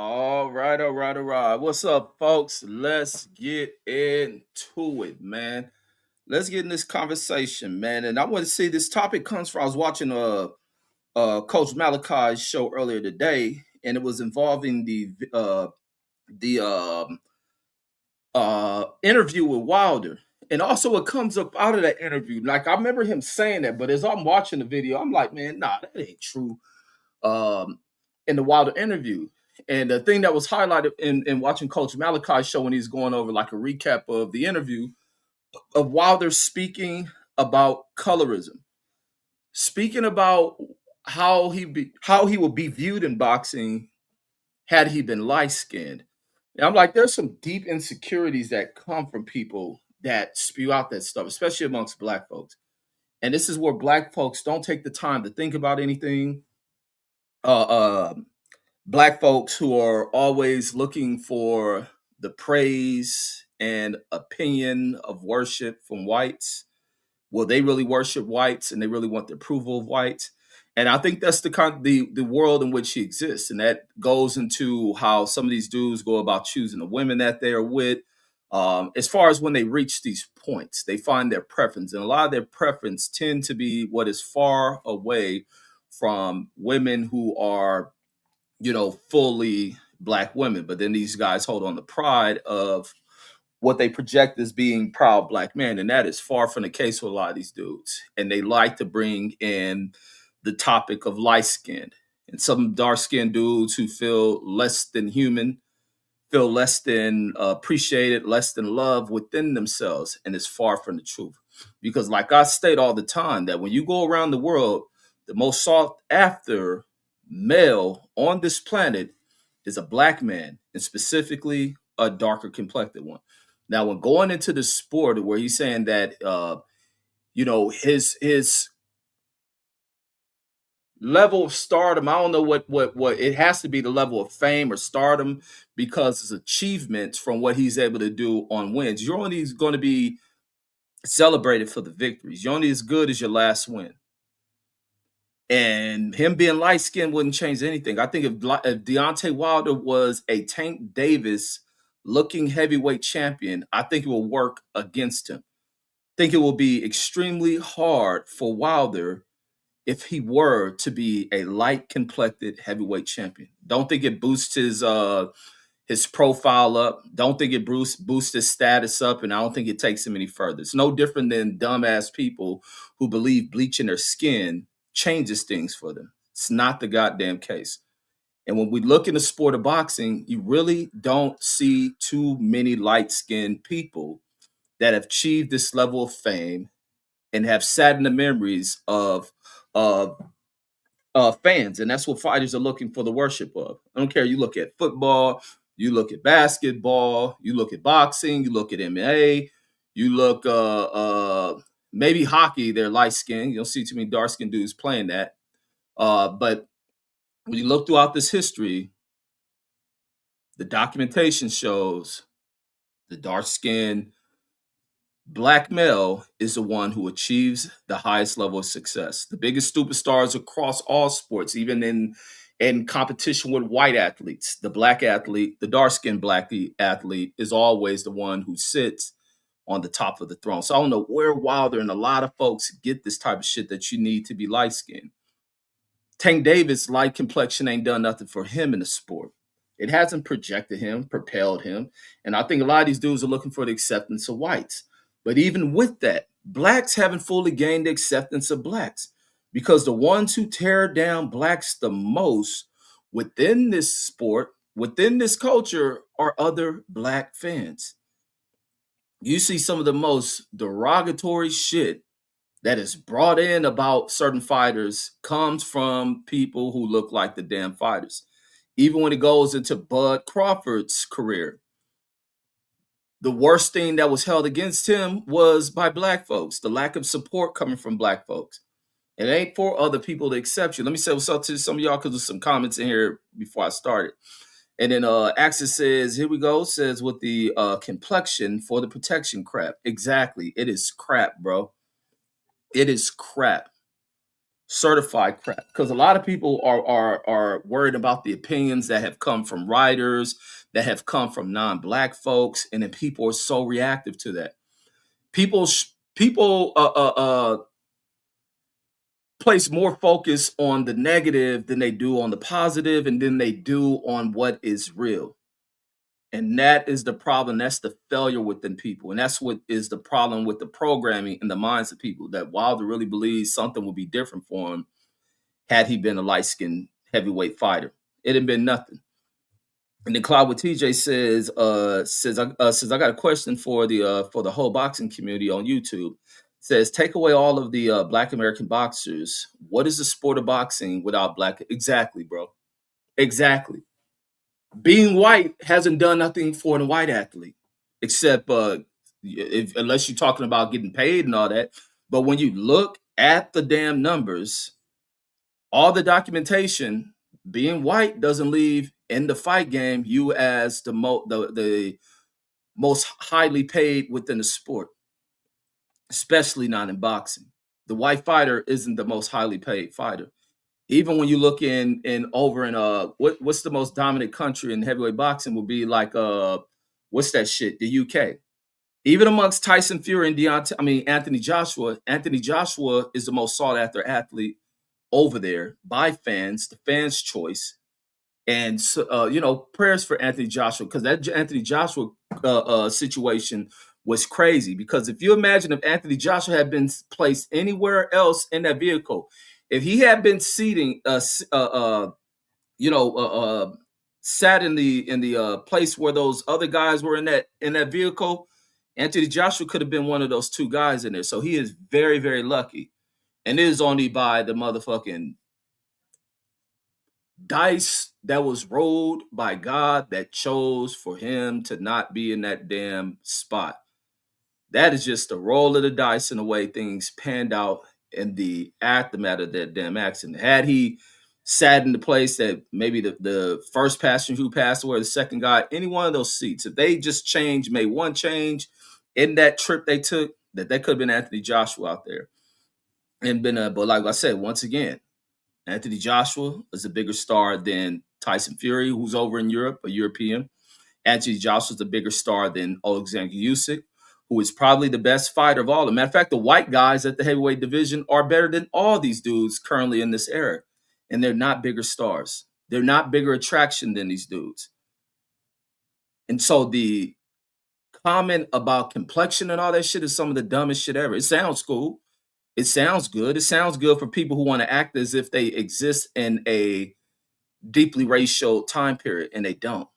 All right, all right, all right. What's up, folks? Let's get into it, man. Let's get in this conversation, man. And I want to see this topic comes from. I was watching Coach Malachi's show earlier today, and it was involving the interview with Wilder. And also, it comes up out of that interview. Like I remember him saying that, but as I'm watching the video, I'm like, man, nah, that ain't true. um, in the Wilder interview. And the thing that was highlighted in watching Coach Malachi's show when he's going over like a recap of the interview of Wilder speaking about colorism, speaking about how he will be viewed in boxing had he been light skinned. And I'm like, there's some deep insecurities that come from people that spew out that stuff, especially amongst black folks. And this is where black folks don't take the time to think about anything. Uh, uh, Black folks who are always looking for the praise and opinion of worship from whites. Well, they really worship whites and they really want the approval of whites. And I think that's the world in which he exists. And that goes into how some of these dudes go about choosing the women that they are with. As far as when they reach these points, they find their preference. And a lot of their preference tend to be what is far away from women who are fully black women. But then these guys hold on the pride of what they project as being proud black men. And that is far from the case with a lot of these dudes. And they like to bring in the topic of light skinned and some dark skinned dudes who feel less than human, feel less than appreciated, less than loved within themselves. And it's far from the truth. Because, like I state all the time, that when you go around the world, the most sought after male on this planet is a black man, and specifically a darker complected one. Now, when going into the sport, where he's saying that, his level of stardom, I don't know what it has to be, the level of fame or stardom, because his achievements from what he's able to do on wins. You're only going to be celebrated for the victories. You're only as good as your last win. And him being light skinned wouldn't change anything. I think if Deontay Wilder was a Tank Davis looking heavyweight champion, I think it will work against him. I think it will be extremely hard for Wilder if he were to be a light complected heavyweight champion. Don't think it boosts his profile up. Don't think it boosts his status up, and I don't think it takes him any further. It's no different than dumbass people who believe bleaching their skin changes things for them. It's not the goddamn case. And when we look in the sport of boxing, you really don't see too many light skinned people that have achieved this level of fame and have sat in the memories of fans, and that's what fighters are looking for the worship of. I don't care. You look at football, you look at basketball, you look at boxing, you look at MMA, you look maybe hockey. They're light skinned. You don't see too many dark skinned dudes playing that. But when you look throughout this history, the documentation shows the dark skinned black male is the one who achieves the highest level of success. The biggest superstars across all sports, even in competition with white athletes, the black athlete, the dark skinned black athlete is always the one who sits on the top of the throne. So I don't know where Wilder and a lot of folks get this type of shit that you need to be light skinned. Tank Davis' light complexion ain't done nothing for him in the sport. It hasn't projected him, propelled him. And I think a lot of these dudes are looking for the acceptance of whites. But even with that, blacks haven't fully gained the acceptance of blacks, because the ones who tear down blacks the most within this sport, within this culture, are other black fans. You see some of the most derogatory shit that is brought in about certain fighters comes from people who look like the damn fighters. Even when it goes into Bud Crawford's career, the worst thing that was held against him was by black folks, the lack of support coming from black folks. It ain't for other people to accept you. Let me say what's up to some of y'all, because there's some comments in here before I started. And then Axis says, here we go, says with the complexion for the protection crap. Exactly. It is crap, bro. It is crap. certified crap, because a lot of people are worried about the opinions that have come from writers, that have come from non-black folks, and then people are so reactive to that. People place more focus on the negative than they do on the positive, and then they do on what is real. And that is the problem. That's the failure within people. And that's what is the problem with the programming in the minds of people, that Wilder really believes something would be different for him had he been a light skinned heavyweight fighter. It had been nothing. And then Cloud with TJ says I got a question for the whole boxing community on YouTube. Says, take away all of the Black American boxers. What is the sport of boxing without black? Exactly, bro. Exactly. Being white hasn't done nothing for the white athlete, except unless you're talking about getting paid and all that. But when you look at the damn numbers, all the documentation, being white doesn't leave in the fight game you as the most highly paid within the sport, especially not in boxing. The white fighter isn't the most highly paid fighter. Even when you look in over in what's the most dominant country in heavyweight boxing would be like what's that shit? The UK. Even amongst Tyson Fury and Anthony Joshua, Anthony Joshua is the most sought after athlete over there by fans, the fans' choice. And so, prayers for Anthony Joshua, because that Anthony Joshua situation was crazy. Because if you imagine if Anthony Joshua had been placed anywhere else in that vehicle, if he had been sat in the place where those other guys were in that vehicle, Anthony Joshua could have been one of those two guys in there. So he is very, very lucky, and it is only by the motherfucking dice that was rolled by God that chose for him to not be in that damn spot. That is just a roll of the dice and the way things panned out in the aftermath of that damn accident. Had he sat in the place that maybe the first passenger who passed away, the second guy, any one of those seats, if they just made one change in that trip they took, that could have been Anthony Joshua out there. And but like I said, once again, Anthony Joshua is a bigger star than Tyson Fury, who's over in Europe, a European. Anthony Joshua is a bigger star than Alexander Usyk, who is probably the best fighter of all. As a matter of fact, the white guys at the heavyweight division are better than all these dudes currently in this era. And they're not bigger stars. They're not bigger attraction than these dudes. And so the comment about complexion and all that shit is some of the dumbest shit ever. It sounds cool. It sounds good. It sounds good for people who want to act as if they exist in a deeply racial time period, and they don't.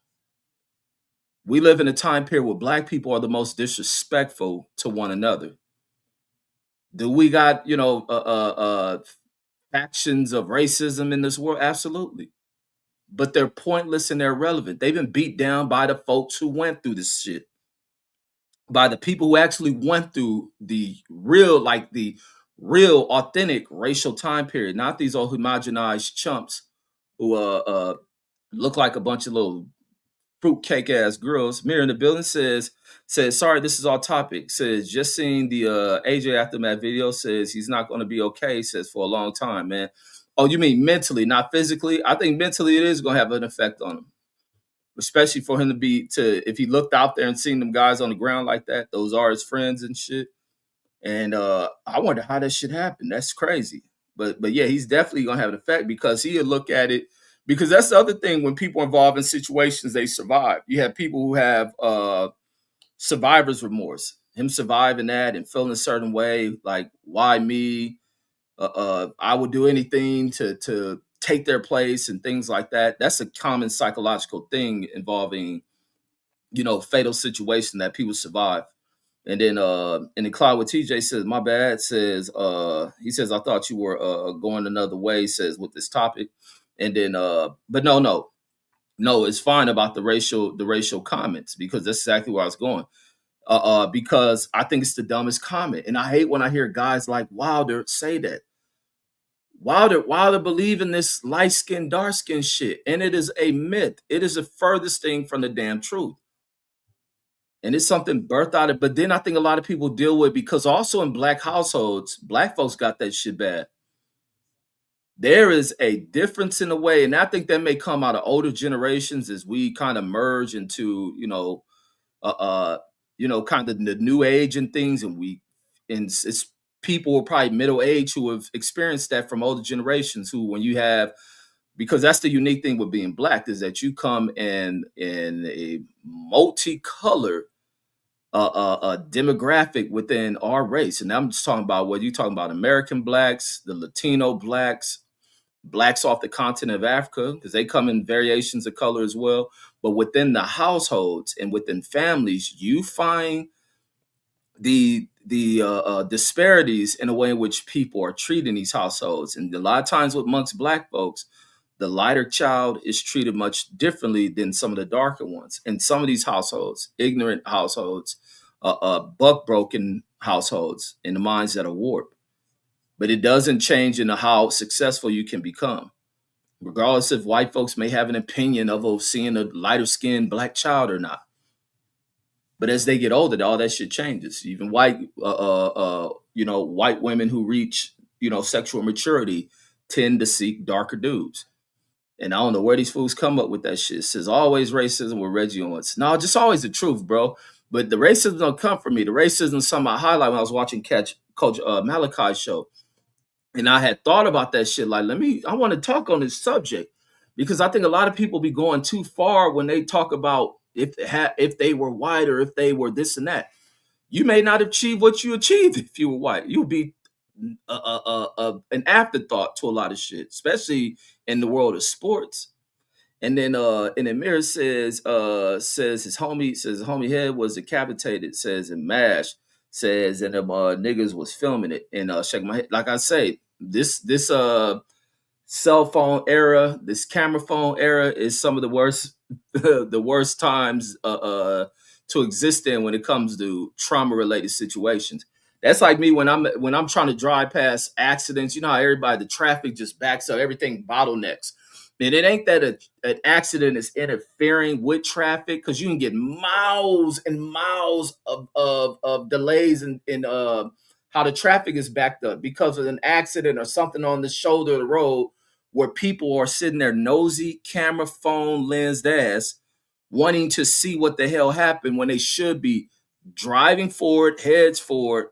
We live in a time period where black people are the most disrespectful to one another. Do we got, factions of racism in this world? Absolutely. But they're pointless and they're irrelevant. They've been beat down by the folks who went through this shit, by the people who actually went through the real authentic racial time period, not these old homogenized chumps who look like a bunch of little fruitcake ass girls. Mirror in the building says sorry, this is off topic. Says just seeing the AJ aftermath video. Says he's not going to be okay. Says for a long time, man. Oh, you mean mentally, not physically? I think mentally it is going to have an effect on him, especially for him if he looked out there and seen them guys on the ground like that. Those are his friends and shit. And I wonder how that shit happened. That's crazy. But yeah, he's definitely gonna have an effect, because he'll look at it. Because that's the other thing, when people are involved in situations, they survive. You have people who have survivor's remorse. Him surviving that and feeling a certain way, like, why me? I would do anything to take their place and things like that. That's a common psychological thing involving, fatal situation that people survive. And then in the cloud with TJ says, my bad, says he says, I thought you were going another way, says, with this topic. And then but no, it's fine about the racial comments, because that's exactly where I was going. Because I think it's the dumbest comment. And I hate when I hear guys like Wilder say that. Wilder believe in this light skin, dark skin shit. And it is a myth. It is the furthest thing from the damn truth. And it's something birthed out of, but then I think a lot of people deal with, because also in black households, black folks got that shit bad. there is a difference in the way, and I think that may come out of older generations as we kind of merge into, uh, uh kind of the new age and things, and it's people who are probably middle age who have experienced that from older generations. Who, when you have, because that's the unique thing with being black, is that you come in a multicolor demographic within our race, and I'm just talking about whether you're talking about American blacks, the Latino blacks, blacks off the continent of Africa, because they come in variations of color as well. But within the households and within families, you find the disparities in the way in which people are treating these households. And a lot of times, with amongst black folks, the lighter child is treated much differently than some of the darker ones. In some of these households, ignorant households, buck broken households, in the minds that are warped. But it doesn't change in how successful you can become, regardless if white folks may have an opinion of seeing a lighter skinned black child or not. But as they get older, all that shit changes. Even white women who reach, sexual maturity tend to seek darker dudes. And I don't know where these fools come up with that shit. It says always racism with Reggie Owens. No, just always the truth, bro. But the racism don't come from me. The racism is something I highlight when I was watching Catch Coach Malachi's show. And I had thought about that shit. Like, I want to talk on this subject because I think a lot of people be going too far when they talk about if they were white or if they were this and that. You may not achieve what you achieved if you were white. You'll be an afterthought to a lot of shit, especially in the world of sports. And then Amir says his homie head was decapitated, says in MASH, says, and them niggas was filming it. And shake my head. Like I say, this cell phone era, this camera phone era is some of the worst the worst times to exist in when it comes to trauma related situations. That's like me when I'm trying to drive past accidents. You know how everybody, the traffic just backs up, everything bottlenecks. And it ain't that an accident is interfering with traffic, because you can get miles and miles of delays in how the traffic is backed up because of an accident or something on the shoulder of the road where people are sitting there nosy, camera phone lensed ass, wanting to see what the hell happened when they should be driving forward, heads forward,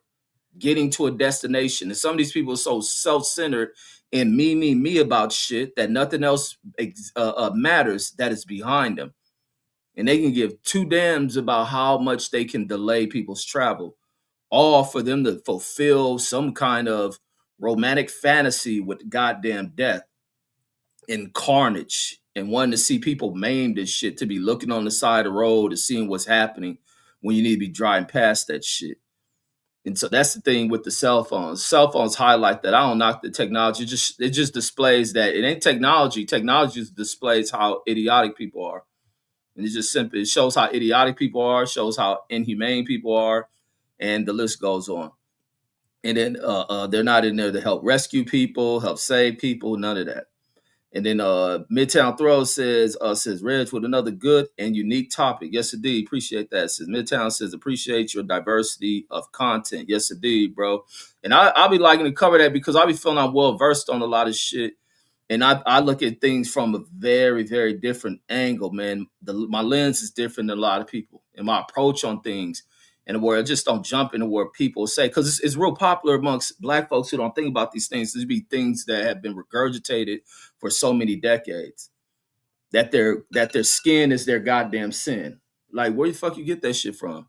getting to a destination. And some of these people are so self-centered and me about shit that nothing else matters that is behind them. And they can give two damns about how much they can delay people's travel, all for them to fulfill some kind of romantic fantasy with goddamn death and carnage, and wanting to see people maimed and shit, to be looking on the side of the road and seeing what's happening when you need to be driving past that shit. And so that's the thing with the cell phones. Cell phones highlight that. I don't knock the technology. It just displays that it ain't technology. Technology just displays how idiotic people are. And it's just simple. It shows how idiotic people are, shows how inhumane people are, and the list goes on. And then they're not in there to help rescue people, help save people, none of that. And then Midtown Throw says Reg with another good and unique topic. Yes, indeed. Appreciate that. Says Midtown says appreciate your diversity of content. Yes, indeed, bro. And I'll be liking to cover that because I'll be feeling I'm well versed on a lot of shit. And I look at things from a very, very different angle, man. My lens is different than a lot of people, and my approach on things, and where I just don't jump into where people say, because it's real popular amongst black folks who don't think about these things. These be things that have been regurgitated for so many decades, that their skin is their goddamn sin. Like, where the fuck you get that shit from?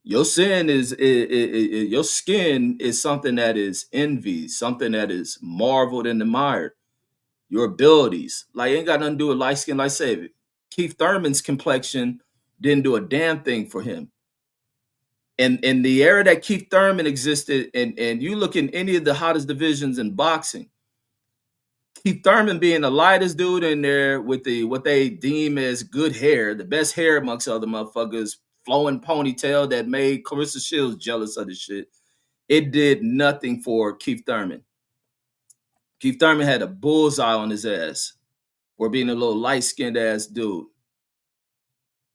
Your sin is your skin is something that is envied, something that is marveled and admired. Your abilities, like, ain't got nothing to do with light skin. Like, say, Keith Thurman's complexion didn't do a damn thing for him. And in the era that Keith Thurman existed, and you look in any of the hottest divisions in boxing, Keith Thurman being the lightest dude in there with what they deem as good hair, the best hair amongst other motherfuckers, flowing ponytail that made Clarissa Shields jealous of the shit. It did nothing for Keith Thurman. Keith Thurman had a bullseye on his ass for being a little light-skinned ass dude.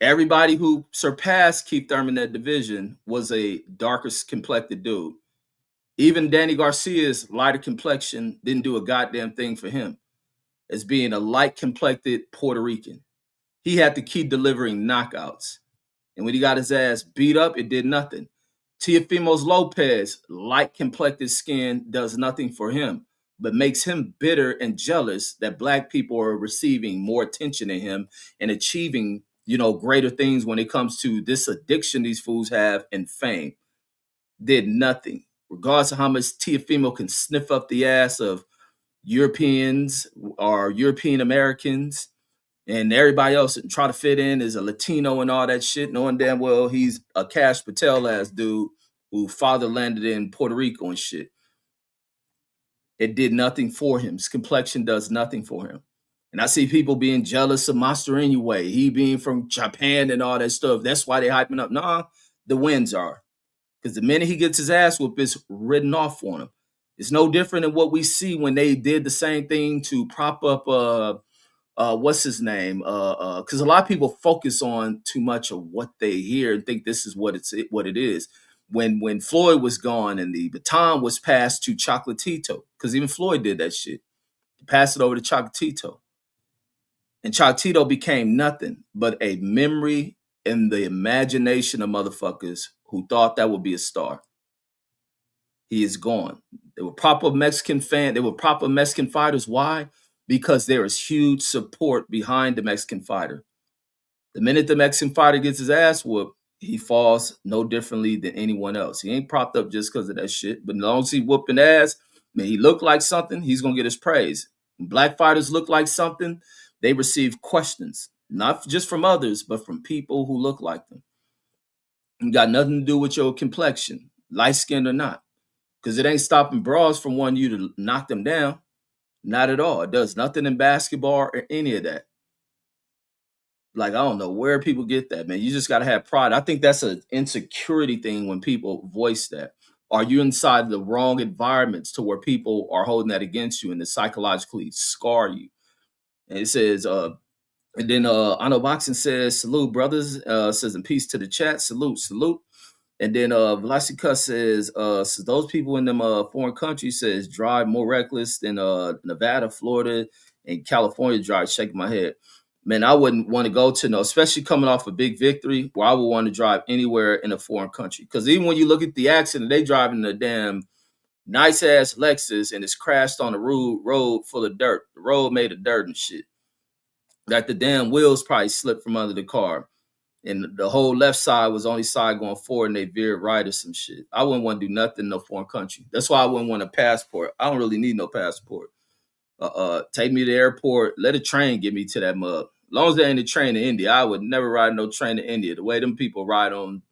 Everybody who surpassed Keith Thurman in that division was a darker complected dude. Even Danny Garcia's lighter complexion didn't do a goddamn thing for him as being a light complected Puerto Rican. He had to keep delivering knockouts. And when he got his ass beat up, it did nothing. Teofimos Lopez, light complected skin, does nothing for him, but makes him bitter and jealous that black people are receiving more attention than him and achieving, greater things when it comes to this addiction these fools have and fame. Did nothing. Regardless of how much Teofimo can sniff up the ass of Europeans or European Americans and everybody else and try to fit in as a Latino and all that shit, knowing damn well he's a Cash Patel ass dude who father landed in Puerto Rico and shit. It did nothing for him. His complexion does nothing for him. And I see people being jealous of Master Inoue, he being from Japan and all that stuff. That's why they hyping up. Nah, the wins are. Because the minute he gets his ass whooped, it's written off on him. It's no different than what we see when they did the same thing to prop up what's his name? Because a lot of people focus on too much of what they hear and think this is what it is. When Floyd was gone and the baton was passed to Chocolatito, because even Floyd did that shit. He passed it over to Chocolatito. And Chocolatito became nothing but a memory in the imagination of motherfuckers who thought that would be a star. He is gone. They were proper Mexican fans. They were proper Mexican fighters. Why? Because there is huge support behind the Mexican fighter. The minute the Mexican fighter gets his ass whooped, he falls no differently than anyone else. He ain't propped up just because of that shit. But as long as he whooping ass, man, he look like something, he's going to get his praise. When black fighters look like something, they receive questions, not just from others, but from people who look like them. It got nothing to do with your complexion, light skinned or not. Because it ain't stopping bras from wanting you to knock them down. Not at all. It does nothing in basketball or any of that. Like, I don't know where people get that, man. You just got to have pride. I think that's an insecurity thing when people voice that. Are you inside the wrong environments to where people are holding that against you and to psychologically scar you? And it says, and then I know Boxing says, salute, brothers. Says, in peace to the chat. Salute, salute. And then Velocica says, so those people in them foreign countries says drive more reckless than Nevada, Florida, and California drive. Shaking my head. Man, I wouldn't want to go to no, especially coming off a big victory, where I would want to drive anywhere in a foreign country. Because even when you look at the accident, they driving a damn nice ass Lexus and it's crashed on a road full of dirt. The road made of dirt and shit. That the damn wheels probably slipped from under the car. And the whole left side was only side going forward and they veered right or some shit. I wouldn't want to do nothing in no foreign country. That's why I wouldn't want a passport. I don't really need no passport. Take me to the airport. Let a train get me to that mug. As long as there ain't a train in India, I would never ride no train to India. The way them people ride on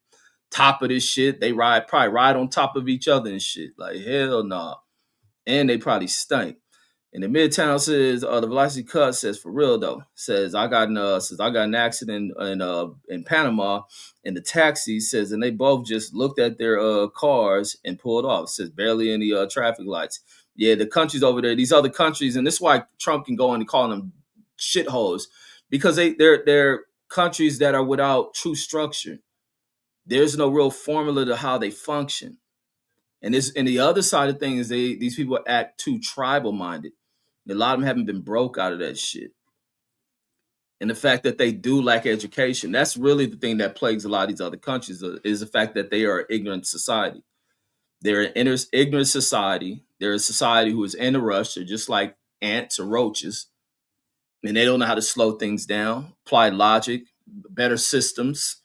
top of this shit, they probably ride on top of each other and shit. Like, hell no. Nah. And they probably stink. And the Midtown says, the Velocity Cut says, for real though, says I got an accident in Panama, and the taxi says, and they both just looked at their cars and pulled off. It says barely any traffic lights. Yeah, the countries over there, these other countries, and this is why Trump can go in and call them shitholes, because they're countries that are without true structure. There's no real formula to how they function. And the other side of things, these people act too tribal minded. A lot of them haven't been broke out of that shit. And the fact that they do lack education, that's really the thing that plagues a lot of these other countries, is the fact that they are an ignorant society. They're an ignorant society. They're a society who is in a rush. They're just like ants or roaches. And they don't know how to slow things down, apply logic, better systems,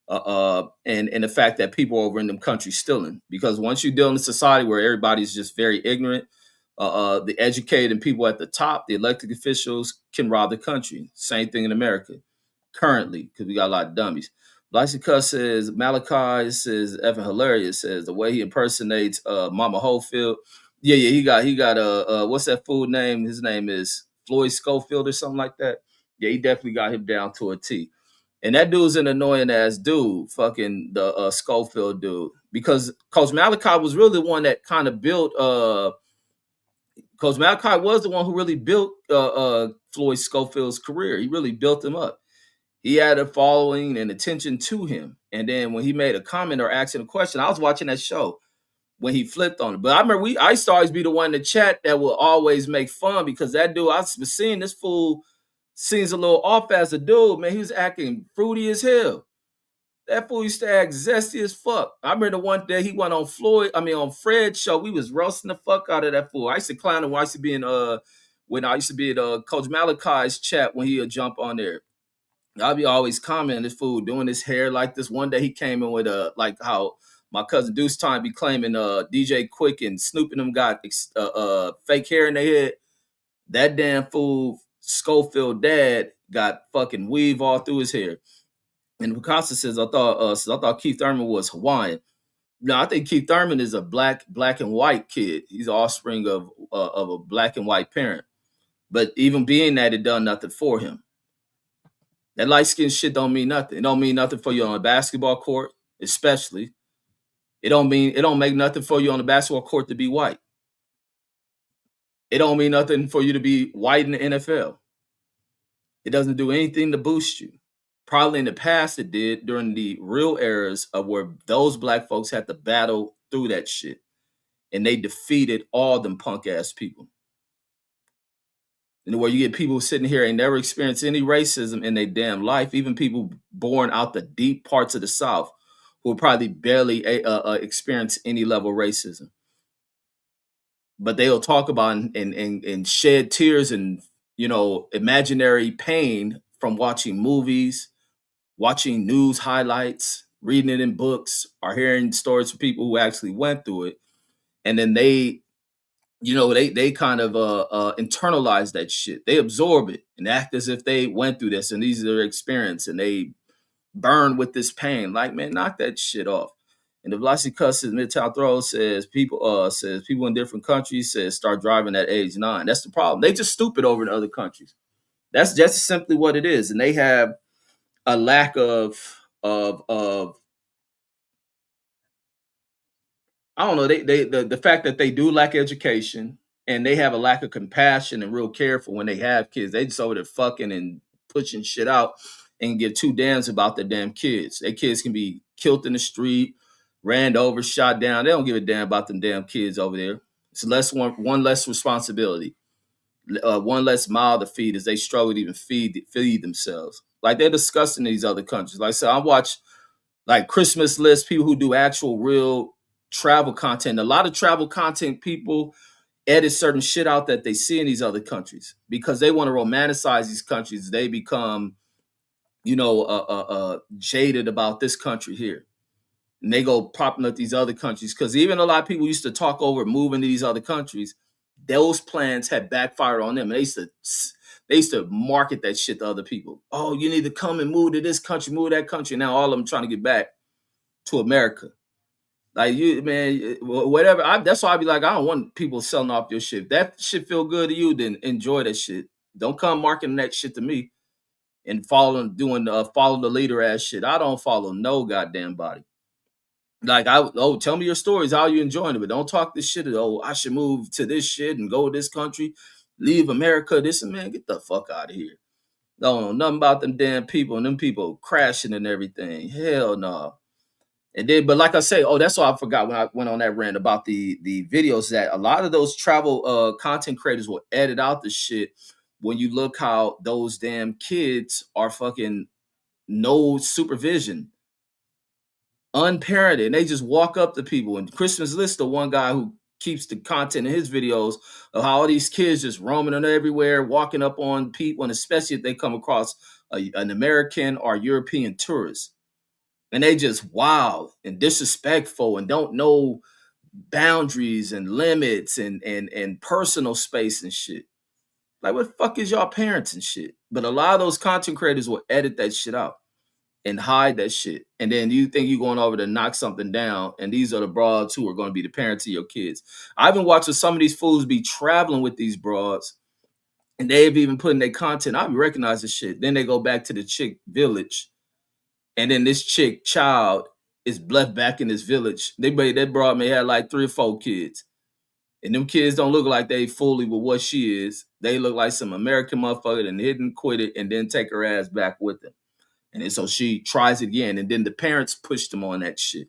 and the fact that people over in them countries stealing. Because once you deal in a society where everybody's just very ignorant, the educated people at the top, the elected officials, can rob the country. Same thing in America currently, because we got a lot of dummies. Lysica says, Malachi says, Evan Hilarious says, the way he impersonates Mama Holyfield. Yeah, he got what's that fool name? His name is Floyd Schofield or something like that. Yeah, he definitely got him down to a T. And that dude's an annoying ass dude, fucking the Schofield dude. Because Coach Malachi was really the one that kind of built Coach Malachi was the one who really built Floyd Schofield's career. He really built him up. He had a following and attention to him. And then when he made a comment or asking a question, I was watching that show when he flipped on it. But I remember I used to always be the one in the chat that will always make fun because that dude, I was seeing this fool seems a little off as a dude, man. He was acting fruity as hell. That fool used to act zesty as fuck. I remember the one day he went on on Fred's show. We was roasting the fuck out of that fool. I used to clown him when I used to be in when I used to be at Coach Malachi's chat when he would jump on there. I'll be always commenting this fool doing his hair like this. One day he came in with like how my cousin Deuce Time be claiming DJ Quick and Snoop and them got fake hair in their head. That damn fool Schofield dad got fucking weave all through his hair. And Picasso says I thought Keith Thurman was Hawaiian. No, I think Keith Thurman is a black and white kid. He's the offspring of a black and white parent. But even being that, it done nothing for him. That light skin shit don't mean nothing. It don't mean nothing for you on a basketball court, especially. It don't make nothing for you on the basketball court to be white. It don't mean nothing for you to be white in the NFL. It doesn't do anything to boost you. Probably in the past it did during the real eras of where those black folks had to battle through that shit. And they defeated all them punk ass people. And where you get people sitting here and never experienced any racism in their damn life, even people born out the deep parts of the South who will probably barely experience any level of racism. But they'll talk about and shed tears and, imaginary pain from watching movies, watching news highlights, reading it in books, or hearing stories from people who actually went through it. And then they kind of internalize that shit. They absorb it and act as if they went through this and these are their experience and they burn with this pain. Like, man, knock that shit off. And the Velocity Cusses Midtown Throw says people in different countries says start driving at age 9. That's the problem. They just stupid over in other countries. That's just simply what it is. And they have a lack of I don't know. The fact that they do lack education and they have a lack of compassion and real care for when they have kids. They just over there fucking and pushing shit out and give two damns about their damn kids. Their kids can be killed in the street, ran over, shot down. They don't give a damn about them damn kids over there. It's one less responsibility, one less mile to feed as they struggle to even feed themselves. Like they're discussing these other countries. Like I said, I watch like Christmas lists, people who do actual real travel content. A lot of travel content people edit certain shit out that they see in these other countries because they want to romanticize these countries. They become, jaded about this country here. And they go propping up these other countries because even a lot of people used to talk over moving to these other countries. Those plans had backfired on them. And they used to market that shit to other people. Oh, you need to come and move to this country, move to that country. Now all of them trying to get back to America. Like you, man, whatever. That's why I be like, I don't want people selling off your shit. If that shit feel good to you, then enjoy that shit. Don't come marketing that shit to me and follow the leader ass shit. I don't follow no goddamn body. Like tell me your stories, how you enjoying it, but don't talk this shit. I should move to this shit and go to this country, leave America. This and man, get the fuck out of here. Don't know nothing about them damn people and them people crashing and everything. Hell no. And then, but like I say, that's why I forgot when I went on that rant about the videos that a lot of those travel content creators will edit out the shit when you look how those damn kids are fucking no supervision, unparented, and they just walk up to people. And Christmas List, the one guy who keeps the content in his videos of how all these kids just roaming on everywhere, walking up on people, and especially if they come across an American or European tourist. And they just wild and disrespectful and don't know boundaries and limits and personal space and shit. Like, what the fuck is y'all parents and shit? But a lot of those content creators will edit that shit out and hide that shit. And then you think you're going over to knock something down, and these are the broads who are going to be the parents of your kids. I've been watching some of these fools be traveling with these broads, and they've even put in their content. I recognize this shit. Then they go back to the chick village. And then this chick child is left back in this village. That broad may have like 3 or 4 kids. And them kids don't look like they fully with what she is. They look like some American motherfucker and hidden quit it and then take her ass back with them. And then so she tries it again. And then the parents push them on that shit.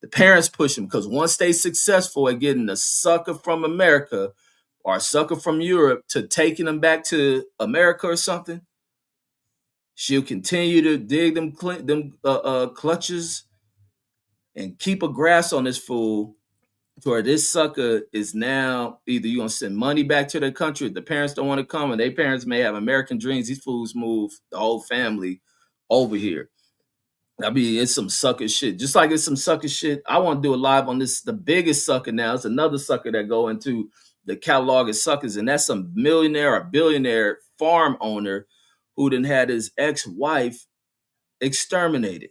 The parents push them because once they successful at getting a sucker from America or a sucker from Europe to taking them back to America or something, she'll continue to dig them clutches and keep a grasp on this fool to where this sucker is now either you gonna send money back to their country if the parents don't want to come, and their parents may have American dreams. These fools move the whole family over here. I mean, it's some sucker shit. Just like it's some sucker shit. I want to do a live on this. The biggest sucker now. It's another sucker that go into the catalog of suckers, and that's some millionaire or billionaire farm owner who then had his ex-wife exterminated.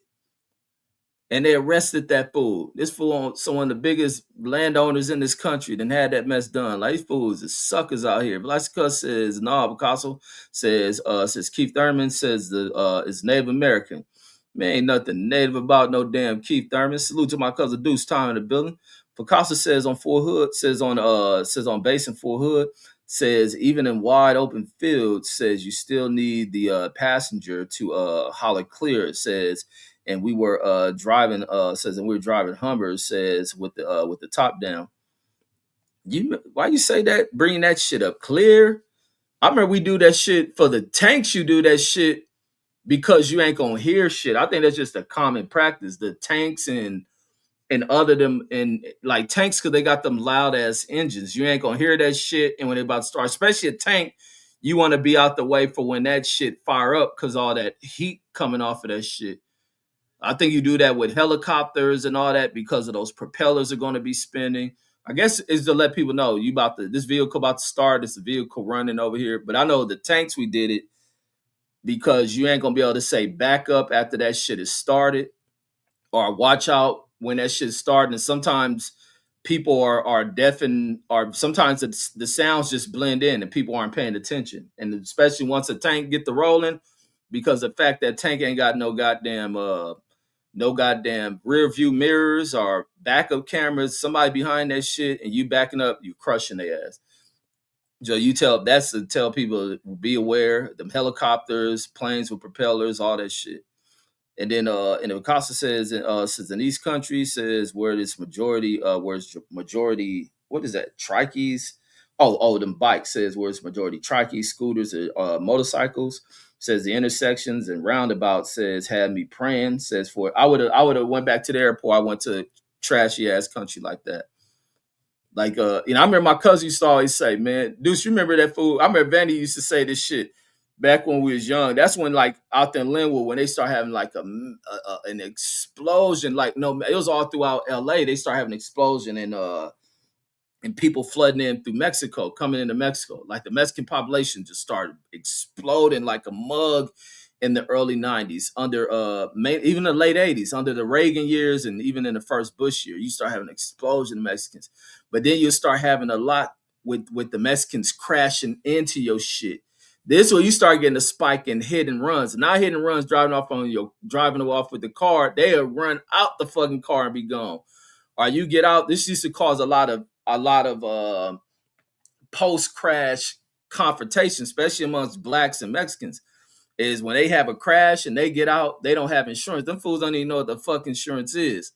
And they arrested that fool. This fool, some of the biggest landowners in this country, then had that mess done. Like these fools is suckers out here. Velasquez says, no, Picasso says Keith Thurman says the is Native American. Man, ain't nothing native about no damn Keith Thurman. Salute to my cousin Deuce Time in the building. Picasso says on Fort Hood, says on base in Fort Hood, says even in wide open fields, says you still need the passenger to holler clear. It says and we were driving says and we were driving Hummers says with the top down. Why you say that? Bringing that shit up clear. I remember we do that shit for the tanks. You do that shit because you ain't gonna hear shit. I think that's just a common practice. The tanks and other them and like tanks because they got them loud ass engines. You ain't gonna hear that shit. And when they about to start, especially a tank, you want to be out the way for when that shit fire up because all that heat coming off of that shit. I think you do that with helicopters and all that because of those propellers are going to be spinning. I guess is to let people know you about this vehicle about to start. It's a vehicle running over here. But I know the tanks we did it because you ain't gonna be able to say back up after that shit is started or watch out when that shit started. And sometimes people are deaf and or sometimes the sounds just blend in and people aren't paying attention. And especially once a tank get the rolling, because the fact that tank ain't got no goddamn rear view mirrors or backup cameras, somebody behind that shit and you backing up, you crushing their ass. So that's to tell people to be aware, them helicopters, planes with propellers, all that shit. And then and Acosta says in these countries says where's majority what is that? Trikes. Them bikes says where's majority trikes, scooters, motorcycles. Says the intersections and roundabouts says had me praying. Says for I would have went back to the airport. I went to a trashy ass country like that. Like I remember my cousin used to always say, man, Deuce, you remember that fool? I remember Vandy used to say this shit back when we was young. That's when like out there in Linwood when they start having like an explosion. Like no, it was all throughout LA. They start having an explosion and people flooding in through Mexico, coming into Mexico. Like the Mexican population just started exploding like a mug in the early 90s under even the late 80s under the Reagan years and even in the first Bush year. You start having an explosion of Mexicans. But then you start having a lot with the Mexicans crashing into your shit. This is where you start getting a spike in hit and runs. Not hit and runs driving off with the car. They'll run out the fucking car and be gone. Or you get out. This used to cause a lot of post crash confrontation, especially amongst blacks and Mexicans. Is when they have a crash and they get out, they don't have insurance. Them fools don't even know what the fuck insurance is.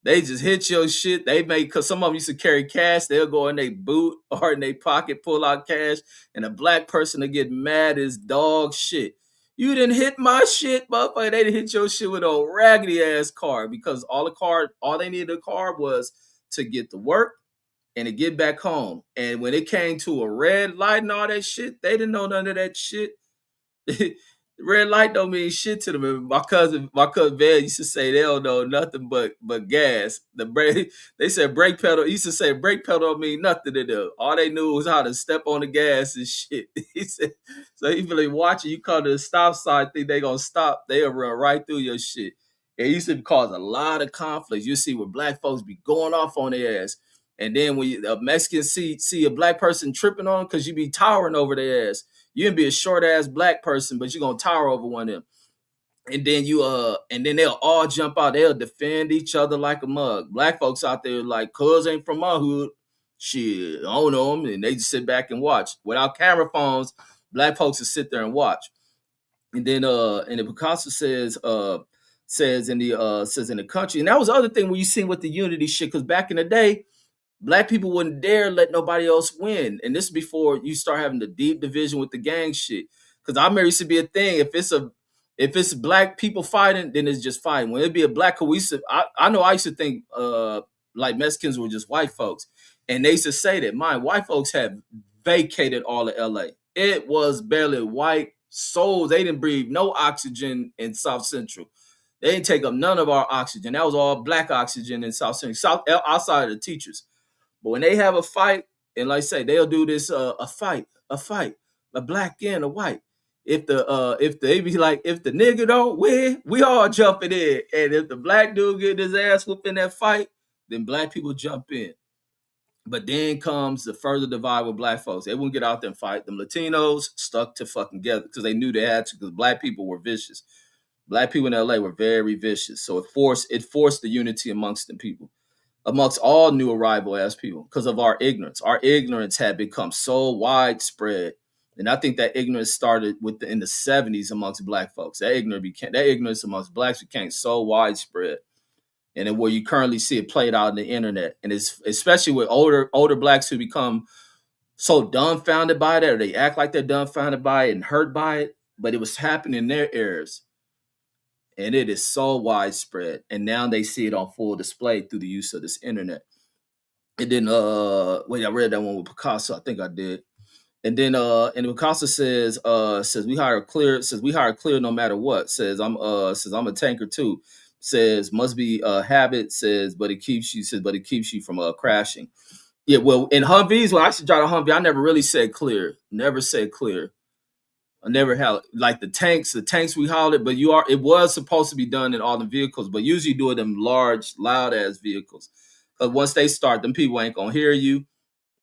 They just hit your shit. They make because some of them used to carry cash. They'll go in their boot or in their pocket, pull out cash, and a black person to get mad as dog shit. You didn't hit my shit, motherfucker. They didn't hit your shit with a raggedy ass car because all they needed a car was to get to work and to get back home. And when it came to a red light and all that shit, they didn't know none of that shit. Red light don't mean shit to them. And my cousin Van used to say they don't know nothing but gas. They said brake pedal. He used to say brake pedal don't mean nothing to them. All they knew was how to step on the gas and shit. He said so. Even like watching you come to the stop sign, think they gonna stop. They'll run right through your shit. It used to cause a lot of conflicts. You see where black folks be going off on their ass, and then when a Mexican see a black person tripping on because you be towering over their ass. You can be a short ass black person, but you're gonna tower over one of them. And then and then they'll all jump out. They'll defend each other like a mug. Black folks out there like, cuz ain't from my hood. Shit, I don't know them. And they just sit back and watch. Without camera phones, black folks just sit there and watch. And then and the Picasso says in the country. And that was the other thing where you seen with the unity shit, because back in the day, black people wouldn't dare let nobody else win. And this is before you start having the deep division with the gang shit. Because I remember it used to be a thing. If it's black people fighting, then it's just fighting. When it'd be a black cohesive, I know I used to think like Mexicans were just white folks. And they used to say that white folks have vacated all of LA. It was barely white souls. They didn't breathe no oxygen in South Central. They didn't take up none of our oxygen. That was all black oxygen in South Central, outside of the teachers. But when they have a fight, and like I say, they'll do this a fight, a black and a white. If they be like, if the nigga don't win, we all jumping in. And if the black dude get his ass whooped in that fight, then black people jump in. But then comes the further divide with black folks. They wouldn't get out there and fight. Them Latinos stuck to fucking together because they knew they had to, because black people were vicious. Black people in LA were very vicious. So it forced the unity amongst the people, amongst all new arrival ass people, because of our ignorance. Our ignorance had become so widespread. And I think that ignorance started in the 70s amongst black folks. That ignorance amongst blacks became so widespread. And then where you currently see it played out on the internet. And it's especially with older blacks who become so dumbfounded by that, or they act like they're dumbfounded by it and hurt by it. But it was happening in their ears. And it is so widespread. And now they see it on full display through the use of this internet. And then I read that one with Picasso. I think I did. And then and Picasso says we hire clear no matter what. Says I'm a tanker too. Says must be a habit, but it keeps you from crashing. Yeah, well, in Humvees, when I used to drive a Humvee, I never really said clear. Never said clear. I never had like the tanks we hollered, but it was supposed to be done in all the vehicles, but usually do it in large, loud ass vehicles. Because once they start, them people ain't gonna hear you.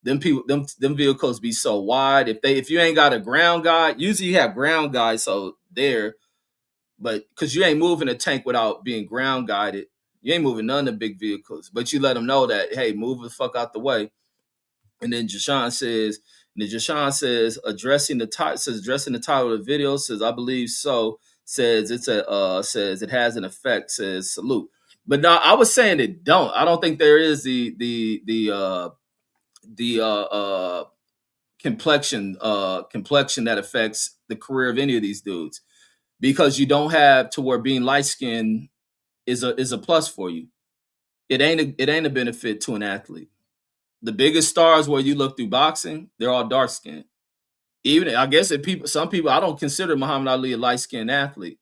Them vehicles be so wide. If you ain't got a ground guide, usually you have ground guides so there, but because you ain't moving a tank without being ground guided, you ain't moving none of the big vehicles. But you let them know that, hey, move the fuck out the way. And then Jashawn says, addressing the title of the video, says, I believe so, says says it has an effect, says salute. But no, I was saying it don't. I don't think there is the complexion that affects the career of any of these dudes. Because you don't have to where being light skinned is a plus for you. It ain't a benefit to an athlete. The biggest stars where you look through boxing, they're all dark skinned. Even I guess some people, I don't consider Muhammad Ali a light skinned athlete,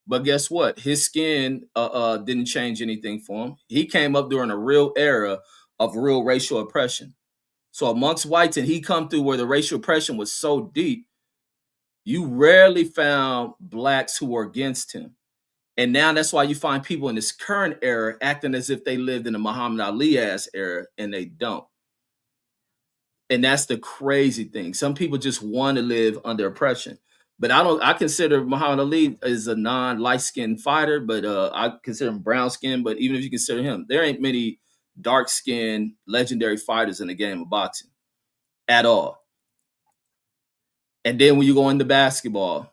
but guess what? His skin didn't change anything for him. He came up during a real era of real racial oppression. So amongst whites, and he come through where the racial oppression was so deep, you rarely found blacks who were against him. And now that's why you find people in this current era acting as if they lived in a Muhammad Ali ass era, and they don't. And that's the crazy thing. Some people just want to live under oppression. But I consider Muhammad Ali as a non-light skinned fighter, but I consider him brown skinned. But even if you consider him, there ain't many dark skinned legendary fighters in the game of boxing at all. And then when you go into basketball,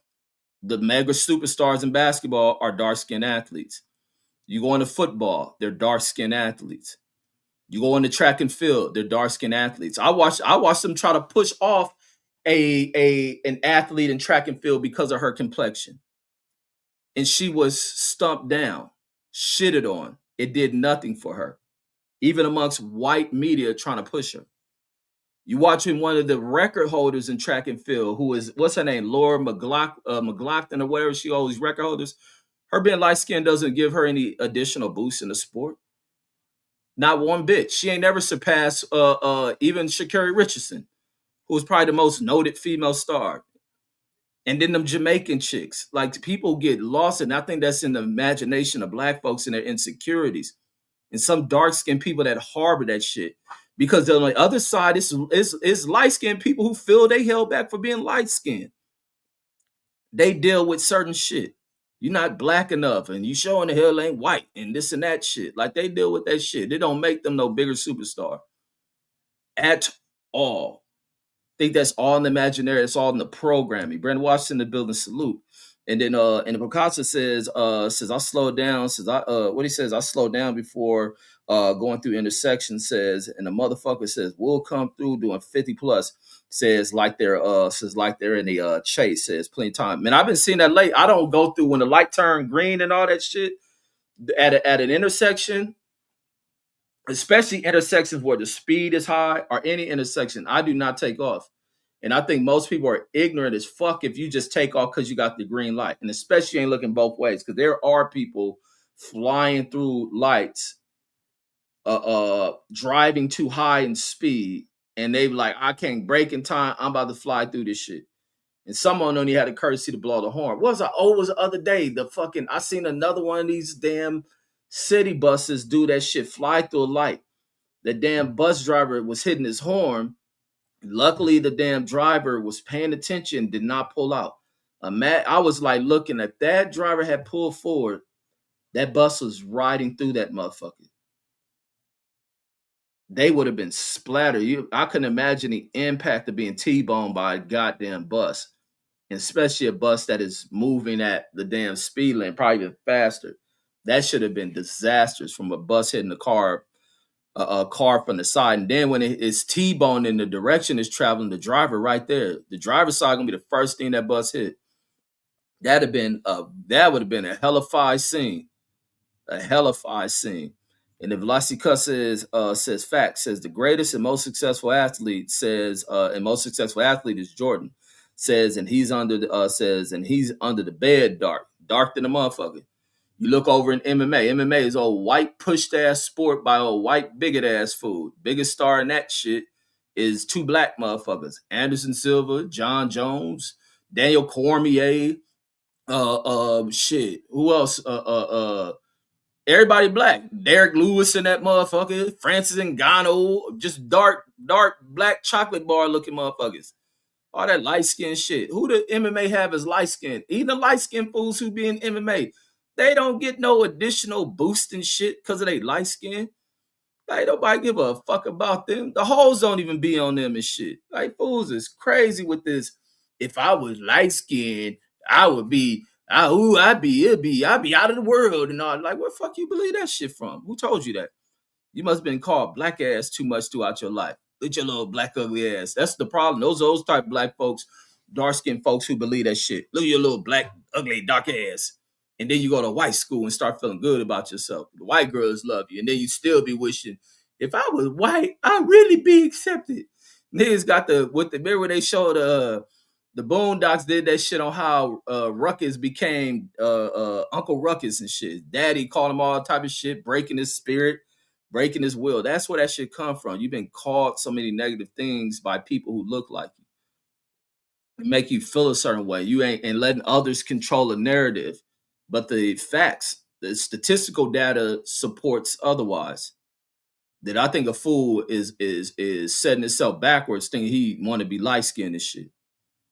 the mega superstars in basketball are dark skinned athletes. You go into football, they're dark skinned athletes. You go into track and field, they're dark skinned athletes. I watched them try to push off an athlete in track and field because of her complexion. And she was stumped down, shitted on. It did nothing for her. Even amongst white media trying to push her. You watching one of the record holders in track and field, who is, what's her name, Laura McLaughlin or whatever, she holds these record holders. Her being light skinned doesn't give her any additional boost in the sport. Not one bit. She ain't never surpassed even Sha'Carri Richardson, who was probably the most noted female star. And then them Jamaican chicks. Like, people get lost, and I think that's in the imagination of black folks and their insecurities. And some dark-skinned people that harbor that shit. Because on the other side, it's light-skinned people who feel they held back for being light-skinned. They deal with certain shit. You're not black enough, and you showing the hell ain't white, and this and that shit. Like, they deal with that shit. It don't make them no bigger superstar at all. I think that's all in the imaginary. It's all in the programming. Brandon Washington, the building, salute. And then and the Picasso says I slowed down, says what he says, I slowed down before going through intersection, says, and the motherfucker says we'll come through doing 50 plus, says like they're in the chase, says plenty of time. Man, I've been seeing that late. I don't go through when the light turn green and all that shit at an intersection, especially intersections where the speed is high or any intersection. I do not take off. And I think most people are ignorant as fuck if you just take off because you got the green light. And especially you ain't looking both ways, because there are people flying through lights, driving too high in speed, and they like, I can't brake in time. I'm about to fly through this shit. And someone only had the courtesy to blow the horn. What was the other day? I seen another one of these damn city buses do that shit, fly through a light. The damn bus driver was hitting his horn. Luckily, the damn driver was paying attention, did not pull out. I was like looking at that driver had pulled forward. That bus was riding through that motherfucker. They would have been splattered. I couldn't imagine the impact of being T-boned by a goddamn bus, and especially a bus that is moving at the damn speed limit, probably even faster. That should have been disastrous from a bus hitting a car from the side. And then when it's T-boned in the direction it's traveling, the driver right there, the driver's side gonna be the first thing that bus hit. That would have been a hellified scene. A hellified scene. And the Velocity Cut says fact, says the greatest and most successful athlete is Jordan. Says and he's under the bed dark than a motherfucker. You look over in MMA. MMA is old white pushed ass sport by old white bigot ass food. Biggest star in that shit is two black motherfuckers: Anderson Silva, John Jones, Daniel Cormier. Shit. Who else? Everybody black. Derek Lewis and that motherfucker. Francis Ngannou. Just dark black chocolate bar looking motherfuckers. All that light skin shit. Who the MMA have as light skin? Even the light skin fools who be in MMA, they don't get no additional boost and shit because of they light skin. Like nobody give a fuck about them. The hoes don't even be on them and shit. Like fools is crazy with this. If I was light skinned, I would be. I'd be out of the world and all. Like, where the fuck you believe that shit from? Who told you that? You must have been called black ass too much throughout your life. Look at your little black ugly ass. That's the problem. Those type of black folks, dark skinned folks who believe that shit. Look at your little black ugly dark ass. And then you go to white school and start feeling good about yourself. The white girls love you. And then you still be wishing, if I was white, I'd really be accepted. Niggas got remember they showed the Boondocks did that shit on how Ruckus became Uncle Ruckus and shit. Daddy called him all type of shit, breaking his spirit, breaking his will. That's where that shit come from. You've been called so many negative things by people who look like you, make you feel a certain way. You ain't and letting others control a narrative, but the facts, the statistical data supports otherwise. That I think a fool is setting himself backwards, thinking he want to be light skinned and shit.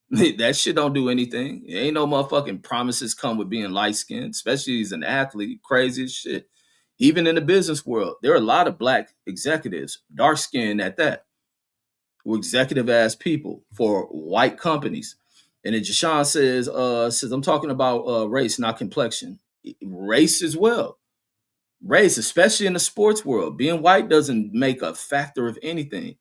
That shit don't do anything. Ain't no motherfucking promises come with being light skinned, especially as an athlete. Crazy as shit. Even in the business world, there are a lot of black executives, dark skinned at that, who are executive ass people for white companies. And then Jashawn says I'm talking about race, not complexion. Race as well. Race, especially in the sports world. Being white doesn't make a factor of anything.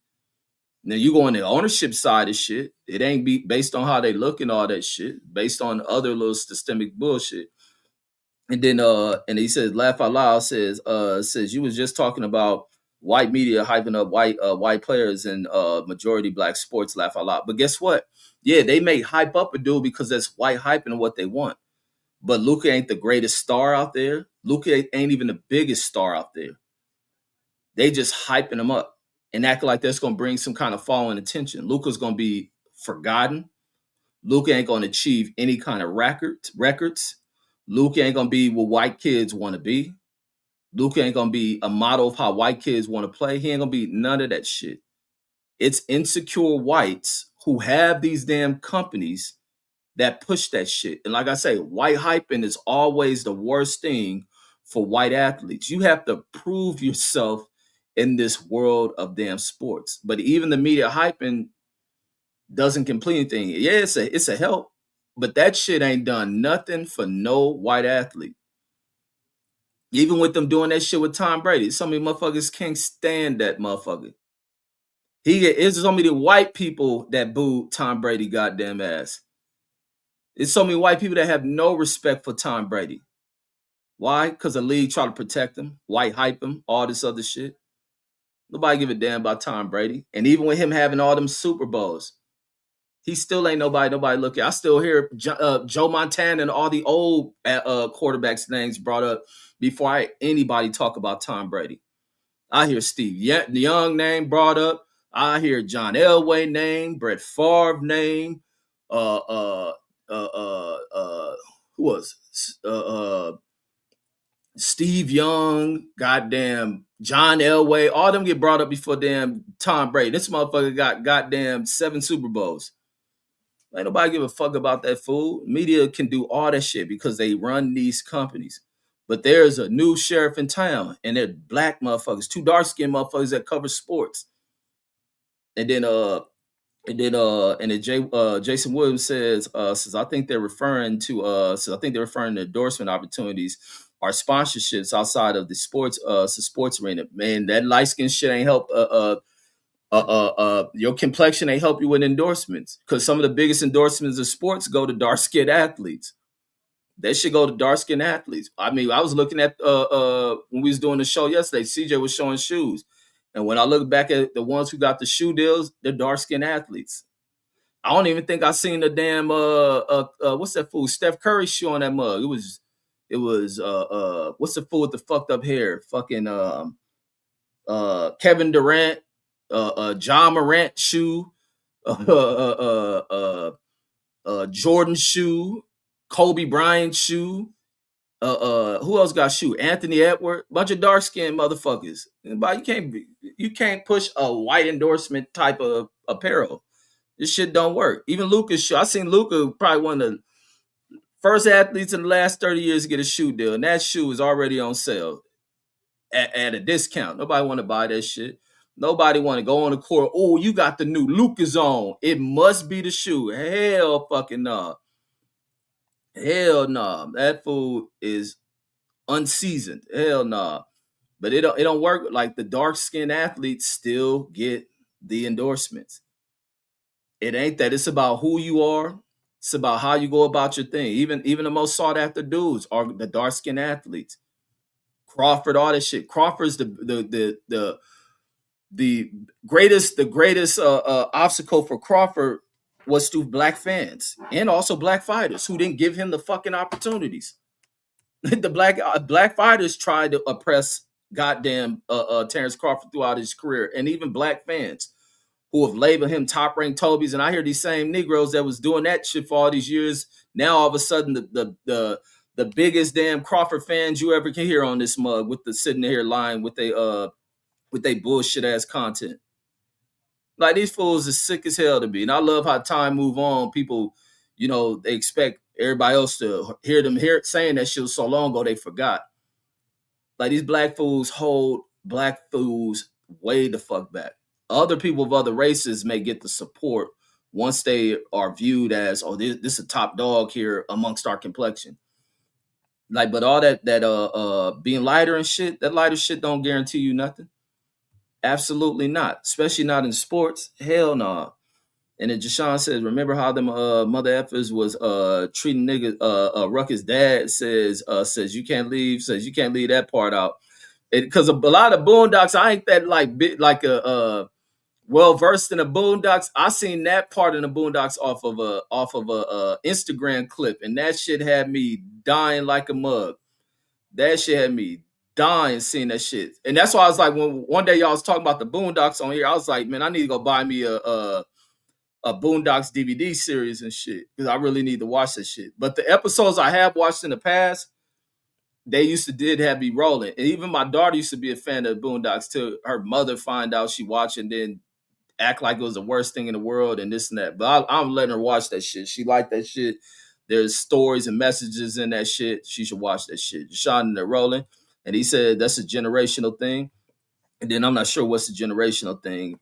Now you go on the ownership side of shit. It ain't based on how they look and all that shit. Based on other little systemic bullshit. And then and he says, laugh out loud, says you was just talking about white media hyping up white players in majority black sports, laugh out loud. But guess what? Yeah, they may hype up a dude because that's white hyping what they want. But Luka ain't the greatest star out there. Luka ain't even the biggest star out there. They just hyping him up and acting like that's going to bring some kind of following attention. Luka's going to be forgotten. Luka ain't going to achieve any kind of records. Luka ain't going to be what white kids want to be. Luka ain't going to be a model of how white kids want to play. He ain't going to be none of that shit. It's insecure whites who have these damn companies that push that shit. And like I say, white hyping is always the worst thing for white athletes. You have to prove yourself in this world of damn sports. But even the media hyping doesn't complete anything. Yeah, it's a help. But that shit ain't done nothing for no white athlete. Even with them doing that shit with Tom Brady, some of you motherfuckers can't stand that motherfucker. It's so many white people that booed Tom Brady goddamn ass. It's so many white people that have no respect for Tom Brady. Why? Because the league try to protect him, white hype him, all this other shit. Nobody give a damn about Tom Brady. And even with him having all them Super Bowls, he still ain't nobody looking. I still hear Joe Montana and all the old quarterbacks' names brought up before anybody talk about Tom Brady. I hear Steve Young name brought up. I hear John Elway name, Brett Favre name, uh, uh, who was Steve Young, goddamn John Elway, all them get brought up before damn Tom Brady. This motherfucker got goddamn 7 Super Bowls. Ain't nobody give a fuck about that fool. Media can do all that shit because they run these companies. But there's a new sheriff in town, and they're black motherfuckers, 2 dark skinned motherfuckers that cover sports. And then Jason Williams says I think they're referring to endorsement opportunities or sponsorships outside of the sports arena. Man, that light skin shit ain't help your complexion ain't help you with endorsements, because some of the biggest endorsements of sports go to dark skinned athletes. They should go to dark skinned athletes. I mean, I was looking at when we was doing the show yesterday, CJ was showing shoes. And when I look back at the ones who got the shoe deals, they're dark skinned athletes. I don't even think I seen the damn what's that fool Steph Curry shoe on that mug. It was what's the fool with the fucked up hair? Fucking Kevin Durant, John Morant shoe, Jordan shoe, Kobe Bryant shoe. Who else got shoe? Anthony Edwards, bunch of dark skinned motherfuckers. But you can't push a white endorsement type of apparel. This shit don't work. Even Luka's shoe. I seen Luka, probably one of the first athletes in the last 30 years to get a shoe deal, and that shoe is already on sale at a discount. Nobody want to buy that shit. Nobody want to go on the court. Oh, you got the new Luka's on. It must be the shoe. Hell fucking nah. Hell nah. That food is unseasoned. Hell nah. But it don't work. Like, the dark skinned athletes still get the endorsements. It ain't that. It's about who you are. It's about how you go about your thing. Even the most sought after dudes are the dark skinned athletes. Crawford, all that shit. Crawford's the greatest obstacle for Crawford was through black fans and also black fighters who didn't give him the fucking opportunities. The black fighters tried to oppress goddamn Terrence Crawford throughout his career, and even black fans who have labeled him top ranked Tobies. And I hear these same Negroes that was doing that shit for all these years. Now all of a sudden the biggest damn Crawford fans you ever can hear on this mug with the sitting here lying with they bullshit ass content. Like, these fools is sick as hell to me. And I love how time move on. People, they expect everybody else to hear them saying that shit so long ago they forgot. Like, these black fools hold black fools way the fuck back. Other people of other races may get the support once they are viewed as, oh, this is a top dog here amongst our complexion. Like, but all that being lighter and shit, that lighter shit don't guarantee you nothing. Absolutely not. Especially not in sports. Hell no. Nah. And then Jashawn says, remember how them mother effers was treating niggas. Ruckus dad says you can't leave that part out. Because a lot of boondocks, I ain't that like a well versed in the boondocks. I seen that part in the boondocks off of a Instagram clip, and that shit had me dying like a mug. That shit had me dying seeing that shit. And that's why I was like, when one day y'all was talking about the boondocks on here, I was like, man, I need to go buy me a Boondocks DVD series and shit, because I really need to watch that shit. But the episodes I have watched in the past, they did have me rolling. And even my daughter used to be a fan of Boondocks till her mother find out she watched and then act like it was the worst thing in the world and this and that. But I'm letting her watch that shit. She liked that shit. There's stories and messages in that shit. She should watch that shit. Deshaun and they're rolling. And he said that's a generational thing. And then I'm not sure what's the generational thing.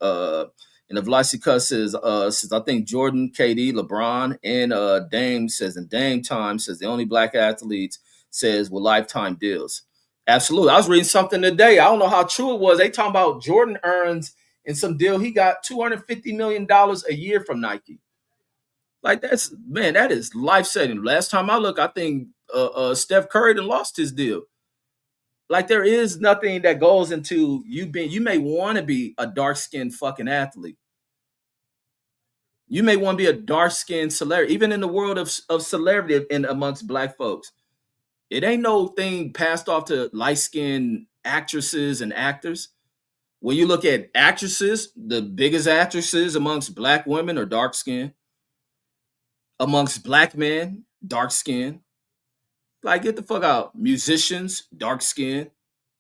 And the Velocity Cut says I think Jordan, KD, LeBron, and Dame says, and Dame Time says the only black athletes says with lifetime deals. Absolutely. I was reading something today. I don't know how true it was. They talking about Jordan earns in some deal. He got $250 million a year from Nike. Like that's man, that is life setting. Last time I looked, I think Steph Curry done lost his deal. Like there is nothing that goes into you being. You may want to be a dark skinned fucking athlete. You may want to be a dark skinned celebrity, even in the world of celebrity and amongst black folks. It ain't no thing passed off to light skinned actresses and actors. When you look at actresses, the biggest actresses amongst black women are dark skinned. Amongst black men, dark skinned. Like get the fuck out. Musicians, dark skinned.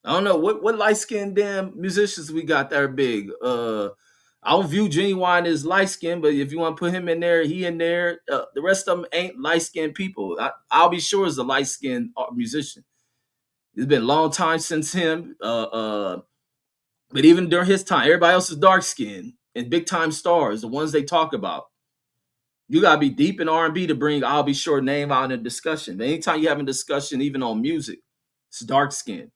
I don't know what light skinned damn musicians we got that are big. I don't view Genuine as light skinned, but if you want to put him in there, he in there. The rest of them ain't light skinned people. I'll be sure as a light skinned musician. It's been a long time since him. But even during his time, everybody else is dark skinned and big time stars, the ones they talk about. You gotta be deep in R&B to bring I'll be sure name out in a discussion. But anytime you have a discussion, even on music, it's dark skinned.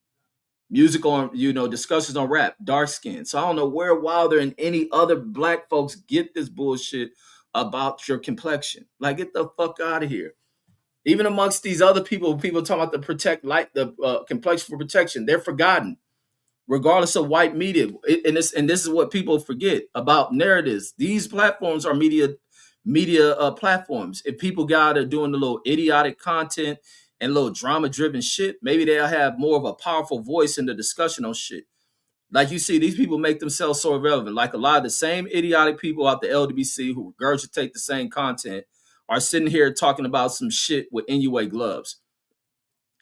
Music on, discussions on rap, dark skin. So I don't know where Wilder and any other black folks get this bullshit about your complexion. Like, get the fuck out of here. Even amongst these other people talking about the complexion for protection, they're forgotten, regardless of white media. And this is what people forget about narratives. These platforms are media platforms. If people got are doing the little idiotic content and little drama driven shit, maybe they'll have more of a powerful voice in the discussion on shit. Like you see, these people make themselves so irrelevant. Like a lot of the same idiotic people out the LWC who regurgitate the same content are sitting here talking about some shit with NUA gloves.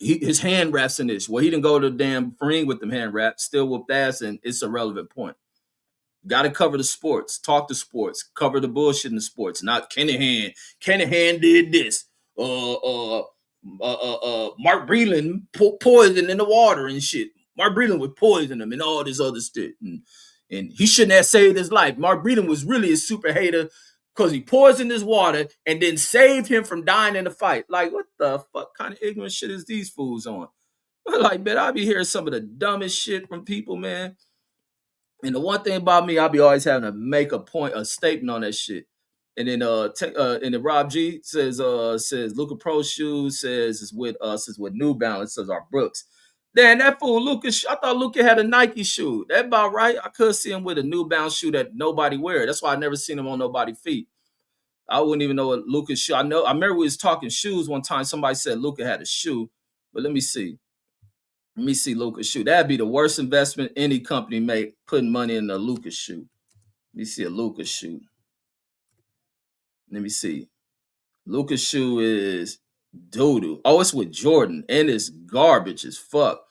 His hand wraps in this. Well, he didn't go to the damn ring with them hand wraps, still whooped ass, and it's a relevant point. Got to cover the sports, talk to sports, cover the bullshit in the sports. Not Kennahan. Kennahan did this. Mark Breland poison in the water and shit. Mark Breland was poisoning him and all this other shit. And he shouldn't have saved his life. Mark Breland was really a super hater because he poisoned his water and then saved him from dying in the fight. Like, what the fuck kind of ignorant shit is these fools on? Like, man, I be hearing some of the dumbest shit from people, man. And the one thing about me, I'll be always having to make a statement on that shit. And then Rob G says Luca Pro shoes says with New Balance says our Brooks. Then that fool Luca, I thought Luca had a Nike shoe. That about right. I could see him with a New Balance shoe that nobody wear. That's why I never seen him on nobody's feet. I wouldn't even know what Luca's shoe. I remember we was talking shoes one time. Somebody said Luca had a shoe, but let me see. Let me see Luca's shoe. That'd be the worst investment any company make, putting money in a Luca's shoe. Let me see a Luca's shoe. Let me see. Luca's shoe is doo-doo. Oh, it's with Jordan, and it's garbage as fuck.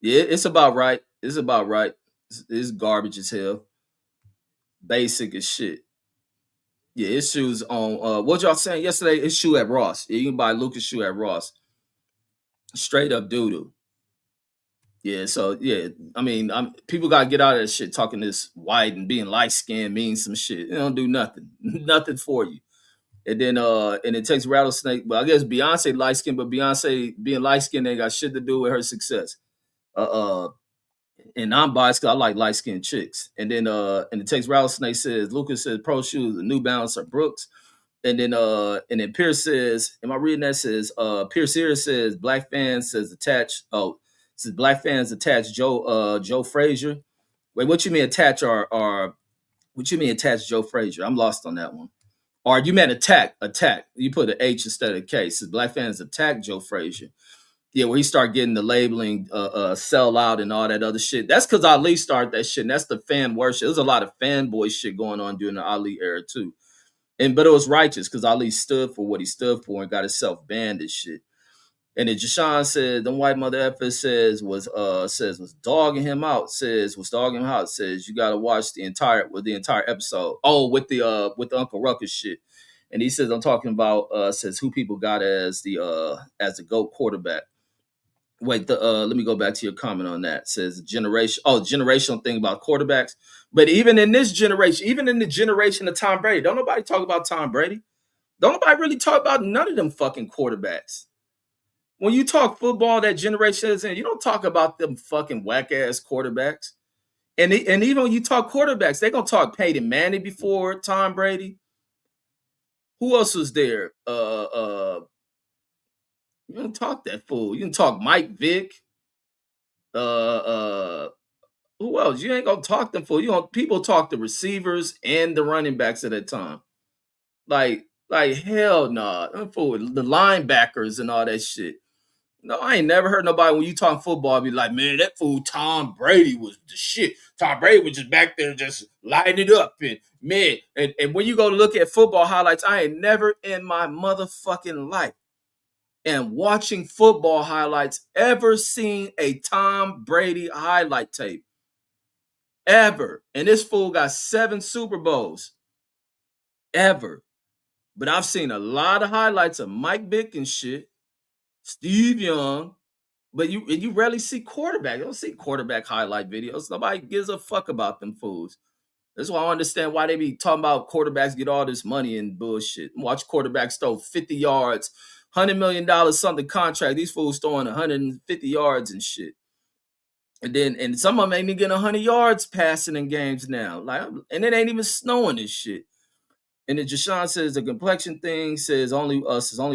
Yeah, it's about right. It's about right. It's garbage as hell. Basic as shit. Yeah, his shoes on, what y'all saying yesterday? His shoe at Ross. Yeah, you can buy Luca's shoe at Ross. Straight up doo-doo. Yeah, so yeah, I mean, people gotta get out of that shit talking this white and being light skinned means some shit. It don't do nothing, nothing for you. And it takes rattlesnake. But I guess Beyonce light skinned, but Beyonce being light skinned ain't got shit to do with her success. Uh, and I'm biased because I like light skinned chicks. And it takes rattlesnake says Lucas says Pro shoes, the New Balance or Brooks. And then Pierce says, am I reading that? Says Pierce here says black fans says attach. Oh, says black fans attach Joe Frazier. Wait, what you mean attach or what you mean attach Joe Frazier? I'm lost on that one. Or you meant attack. You put an H instead of a K. Says black fans attack Joe Frazier. Yeah, where he started getting the labeling, sell out and all that other shit. That's because Ali started that shit. And that's the fan worship. There's a lot of fanboy shit going on during the Ali era too. But it was righteous because Ali stood for what he stood for and got himself banned and shit. And then Jashawn said, the white mother effer was dogging him out. Says you gotta watch the entire episode. Oh, with the Uncle Ruckus shit. And he says I'm talking about says who people got as the GOAT quarterback. Wait, let me go back to your comment on that. It says generation, oh, generational thing about quarterbacks. But even in this generation, even in the generation of Tom Brady, don't nobody talk about Tom Brady. Don't nobody really talk about none of them fucking quarterbacks. When you talk football, that generation is in, you don't talk about them fucking whack ass quarterbacks. And even when you talk quarterbacks, they're gonna talk Peyton Manning before Tom Brady. Who else was there? You don't talk that fool. You can talk Mike Vick. Uh, who else? You ain't gonna talk them fool. You know, people talk the receivers and the running backs at that time. Like hell no, nah. Fool, the linebackers and all that shit. No, I ain't never heard nobody when you talk football be like, man, that fool Tom Brady was the shit. Tom Brady was just back there just lighting it up. And man, and when you go look at football highlights, I ain't never in my motherfucking life and watching football highlights ever seen a Tom Brady highlight tape. Ever. And this fool got 7 Super Bowls. Ever. But I've seen a lot of highlights of Mike Vick and shit, Steve Young, but you rarely see quarterback. You don't see quarterback highlight videos. Nobody gives a fuck about them fools. That's why I understand why they be talking about quarterbacks get all this money and bullshit. Watch quarterbacks throw 50 yards, $100 million something contract. These fools throwing 150 yards and shit. And some of them ain't even getting 100 yards passing in games now. Like, and it ain't even snowing and shit. And then Jashawn says the complexion thing says only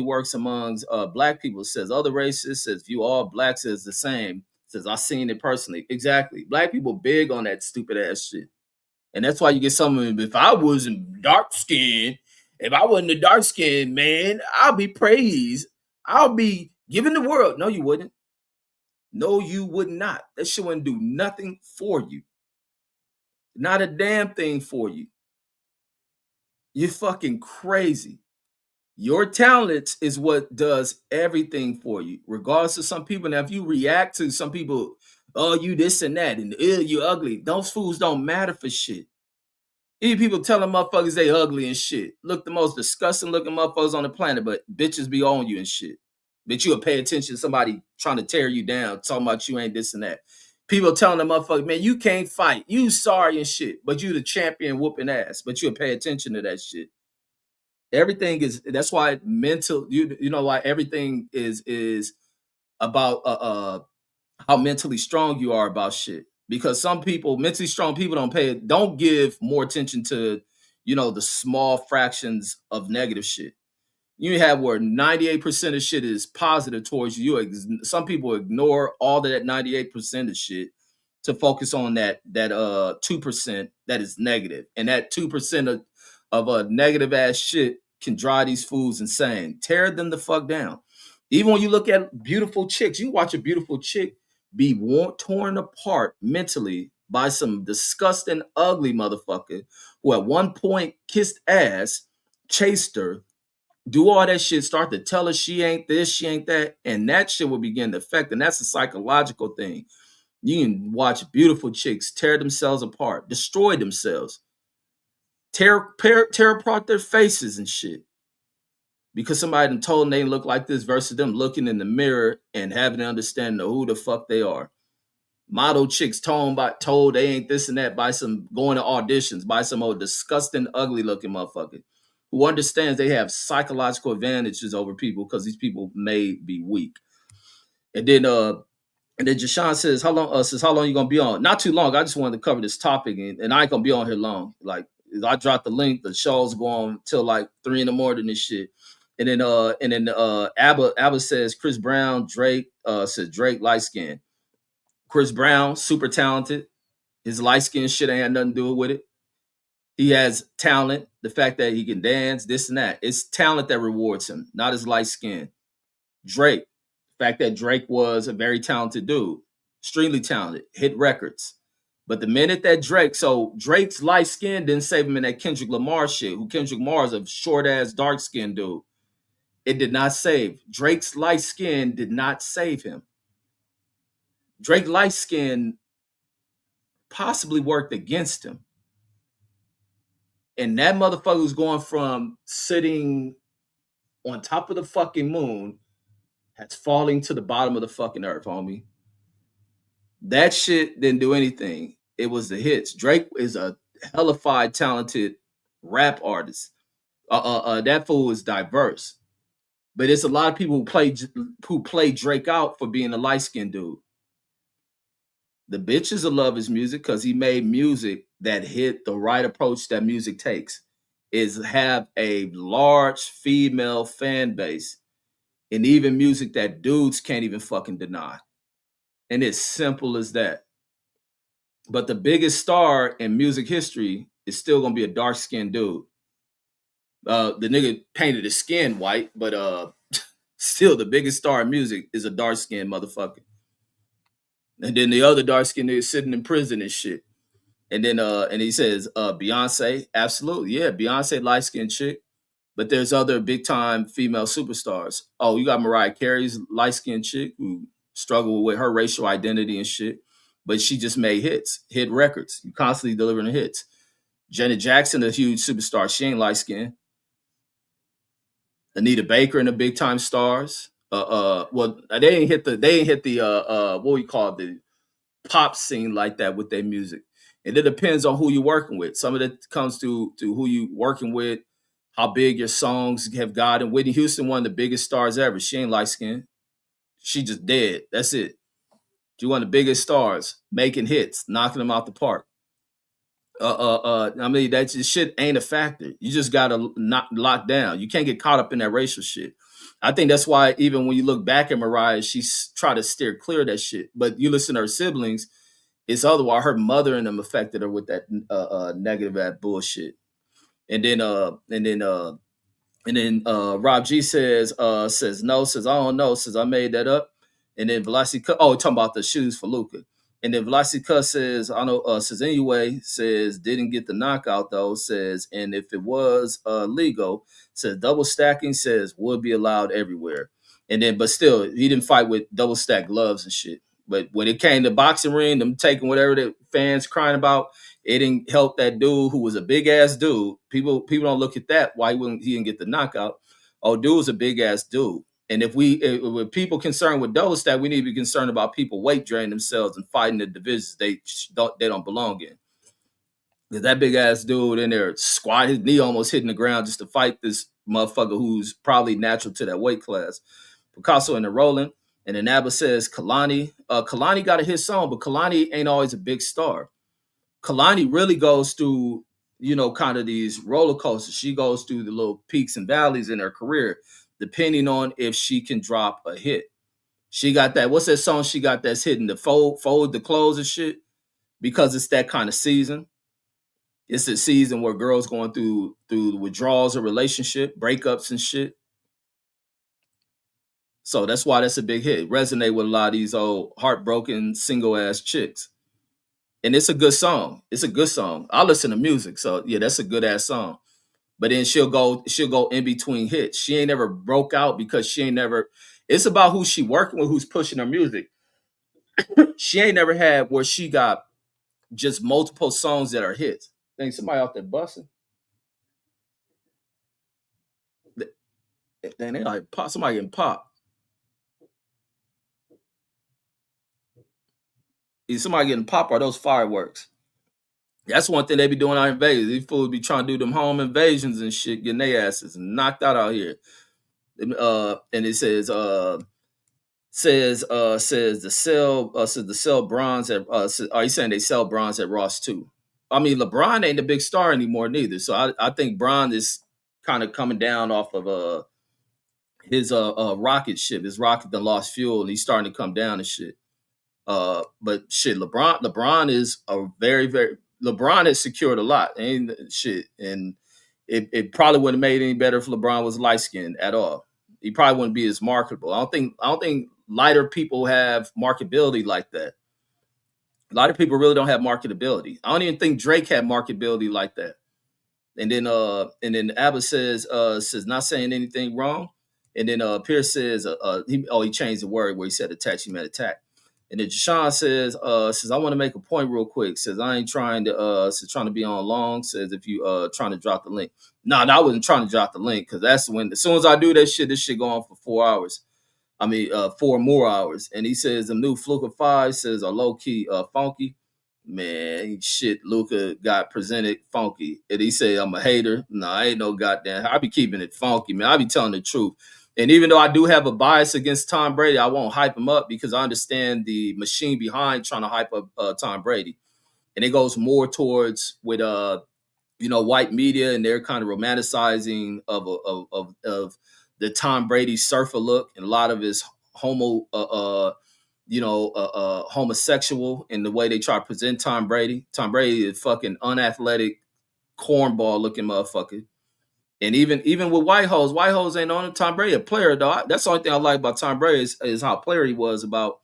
works amongst black people. Says other races, says view all blacks as the same. Says I seen it personally. Exactly. Black people big on that stupid ass shit. And that's why you get some of them. If I wasn't dark skinned, if I wasn't a dark skinned man, I'll be praised. I'll be given the world. No, you wouldn't. No, you would not. That shit wouldn't do nothing for you. Not a damn thing for you. You're fucking crazy. Your talent is what does everything for you, regardless of some people. Now, if you react to some people, oh, you this and that, and you ugly, those fools don't matter for shit. Even people telling motherfuckers they ugly and shit. Look, the most disgusting looking motherfuckers on the planet, but bitches be on you and shit. Bitch, you'll pay attention to somebody trying to tear you down, talking about you ain't this and that. People telling the motherfucker, man, you can't fight. You sorry and shit, but you the champion whooping ass, but you'll pay attention to that shit. Everything is, that's why mental, you know why everything is about how mentally strong you are about shit. Because some people, mentally strong people, don't give more attention to, the small fractions of negative shit. You have where 98% of shit is positive towards you. Some people ignore all of that 98% of shit to focus on that 2% that is negative. And that 2% of a negative ass shit can drive these fools insane. Tear them the fuck down. Even when you look at beautiful chicks, you watch a beautiful chick be torn apart mentally by some disgusting, ugly motherfucker who at one point kissed ass, chased her, do all that shit, start to tell her she ain't this, she ain't that, and that shit will begin to affect. And that's a psychological thing. You can watch beautiful chicks tear themselves apart, destroy themselves, tear apart their faces and shit because somebody done told them they look like this versus them looking in the mirror and having an understanding of who the fuck they are. Model chicks told they ain't this and that by some going to auditions by some old disgusting, ugly looking motherfucker who understands they have psychological advantages over people because these people may be weak. And then Jashawn says, how long you gonna be on? Not too long. I just wanted to cover this topic, and I ain't gonna be on here long. Like I dropped the link, the show's going till like 3 a.m. and shit. And then Abba says Chris Brown, Drake says Drake light skin. Chris Brown, super talented. His light skin shit ain't had nothing to do with it. He has talent. The fact that he can dance, this and that. It's talent that rewards him, not his light skin. Drake, the fact that Drake was a very talented dude, extremely talented, hit records. But the minute that Drake's light skin didn't save him in that Kendrick Lamar shit, who Kendrick Lamar is a short ass, dark skinned dude. It did not save. Drake's light skin did not save him. Drake light skin possibly worked against him. And that motherfucker was going from sitting on top of the fucking moon has falling to the bottom of the fucking earth, homie. That shit didn't do anything. It was the hits. Drake is a hellified talented rap artist. That fool is diverse, but it's a lot of people who play Drake out for being a light skinned dude. The bitches will love his music because he made music that hit the right approach that music takes. Is have a large female fan base and even music that dudes can't even fucking deny. And it's simple as that. But the biggest star in music history is still gonna be a dark skinned dude. The nigga painted his skin white, but still the biggest star in music is a dark skinned motherfucker. And then the other dark skinned nigga sitting in prison and shit. And he says, Beyonce, absolutely, yeah, Beyonce light skinned chick. But there's other big time female superstars. Oh, you got Mariah Carey's light skinned chick who struggled with her racial identity and shit, but she just made hits, hit records, constantly delivering hits. Janet Jackson, a huge superstar, she ain't light skinned. Anita Baker and the big time stars. Well, they ain't hit the what we call the pop scene like that with their music. And it depends on who you're working with. Some of it comes to who you working with, how big your songs have gotten. Whitney Houston, one of the biggest stars ever. She ain't light skinned. She just dead. That's it. She one of the biggest stars, making hits, knocking them out the park. I mean, that just shit ain't a factor. You just gotta not lock down. You can't get caught up in that racial shit. I think that's why even when you look back at Mariah, she's try to steer clear of that shit. But you listen to her siblings, it's otherwise. Her mother and them affected her with that negative that bullshit. And then Rob G says no, says I don't know, says I made that up. And then Velocity Cut, oh, talking about the shoes for Luca. And then Velocity Cut says, I know, says anyway, says didn't get the knockout though, says, and if it was legal, says double stacking, says would be allowed everywhere. And then, but still, he didn't fight with double stack gloves and shit. But when it came to boxing ring, them taking whatever the fans crying about, it didn't help that dude who was a big ass dude. People don't look at that. Why he didn't get the knockout? Oh, dude was a big ass dude. And if people concerned with double stack, we need to be concerned about people weight draining themselves and fighting the divisions they don't belong in. Because that big ass dude in there squat, his knee almost hitting the ground just to fight this motherfucker who's probably natural to that weight class. Picasso in the rolling. And then Abba says Kalani. Kalani got a hit song, but Kalani ain't always a big star. Kalani really goes through, kind of these roller coasters. She goes through the little peaks and valleys in her career, depending on if she can drop a hit. She got that. What's that song she got that's hitting the fold the clothes and shit? Because it's that kind of season. It's a season where girls going through the withdrawals of relationship, breakups and shit. So that's why that's a big hit. Resonate with a lot of these old heartbroken single ass chicks. And it's a good song. It's a good song. I listen to music, so yeah, that's a good ass song. But then she'll go in between hits. She ain't never broke out because she ain't never. It's about who she working with, who's pushing her music. She ain't never had where she got just multiple songs that are hits. Think somebody out there busting. Then they like pop. Somebody getting popped. Is somebody getting popped? Or those fireworks? That's one thing they be doing out in Vegas. These fools be trying to do them home invasions and shit, getting their asses knocked out here. And it says the sell bronze at are you saying they sell bronze at Ross too? I mean LeBron ain't a big star anymore neither. So I think Bron is kind of coming down off of his rocket ship. His rocket that lost fuel and he's starting to come down and shit. But shit, LeBron is a very, very LeBron has secured a lot. Ain't shit. And it probably wouldn't have made any better if LeBron was light skinned at all. He probably wouldn't be as marketable. I don't think lighter people have marketability like that. A lot of people really don't have marketability. I don't even think Drake had marketability like that. And then Abba says not saying anything wrong. And then Pierce says he changed the word where he said attach, he meant attack. And then Deshaun says I want to make a point real quick. Says I ain't trying to be on long. Says if you trying to drop the link. No, I wasn't trying to drop the link because that's when as soon as I do that shit, this shit go on for 4 hours. I mean, 4 more hours. And he says the new Fluka 5 says are low key funky. Man, shit, Luca got presented funky. And he said, I'm a hater. No, I ain't no goddamn. I be keeping it funky, man. I be telling the truth. And even though I do have a bias against Tom Brady, I won't hype him up because I understand the machine behind trying to hype up Tom Brady. And it goes more towards with white media and they're kind of romanticizing of the Tom Brady surfer look and a lot of his homosexual in the way they try to present Tom Brady. Tom Brady is fucking unathletic cornball looking motherfucker. And even with White Holes ain't on him. Tom Brady a player though. That's the only thing I like about Tom Brady is how player he was about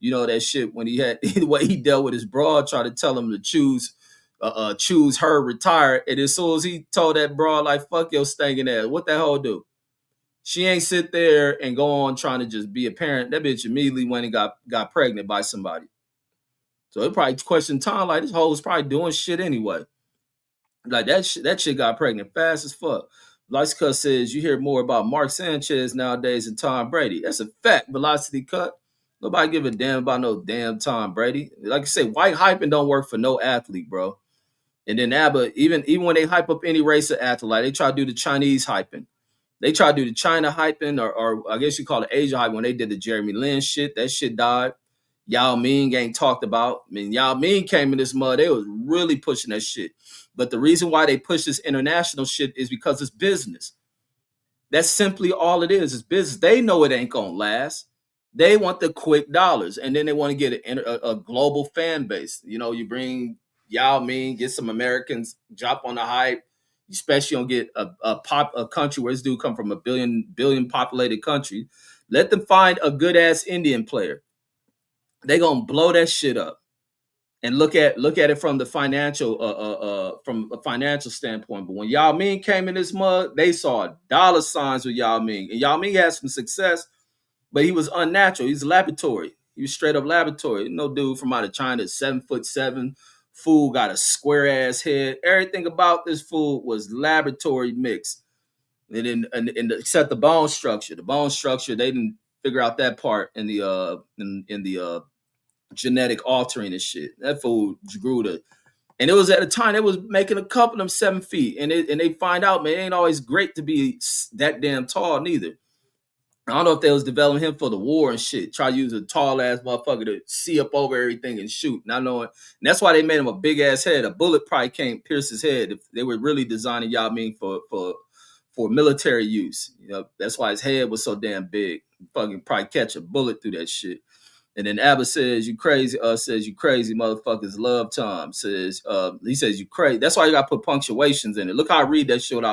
that shit when he had the way he dealt with his broad, try to tell him to choose her, retire. And as soon as he told that broad like fuck your stinking ass, what that hoe do? She ain't sit there and go on trying to just be a parent. That bitch immediately went and got pregnant by somebody. So it probably questioned Tom like this hoe was probably doing shit anyway. Like that shit got pregnant fast as fuck. Lice Cut says you hear more about Mark Sanchez nowadays than Tom Brady. That's a fact. Velocity Cut. Nobody give a damn about no damn Tom Brady. Like I say, white hyping don't work for no athlete, bro. And then Abba, even when they hype up any race of athlete, like they try to do the Chinese hyping. They try to do the China hyping, or I guess you call it Asia hype when they did the Jeremy Lin shit. That shit died. Yao Ming ain't talked about. I mean, Yao Ming came in this mud. They was really pushing that shit. But the reason why they push this international shit is because it's business. That's simply all it is. It's business. They know it ain't gonna last. They want the quick dollars, and then they want to get a global fan base. You bring Yao Ming, get some Americans, drop on the hype. Especially on get a country where this dude come from a billion populated country. Let them find a good ass Indian player. They gonna blow that shit up. And look at it from the from a financial standpoint. But when Yao Ming came in this mug, they saw dollar signs with Yao Ming, and Yao Ming had some success, but he was unnatural. He's a laboratory. He was straight up laboratory. No dude from out of China, 7'7". Fool got a square ass head. Everything about this fool was laboratory mixed. And then except the bone structure. The bone structure, they didn't figure out that part in the genetic altering and shit. That fool grew to, and it was at a time they was making a couple of them 7 feet, and they find out, man, it ain't always great to be that damn tall neither. I don't know if they was developing him for the war and shit. Try to use a tall ass motherfucker to see up over everything and shoot. Not knowing, and that's why they made him a big ass head. A bullet probably can't pierce his head. If they were really designing Yao Ming for military use. That's why his head was so damn big. Fucking probably catch a bullet through that shit. And then Abba says, you crazy, says, you crazy motherfuckers love Tom. He says, you crazy. That's why you got to put punctuations in it. Look how I read that shit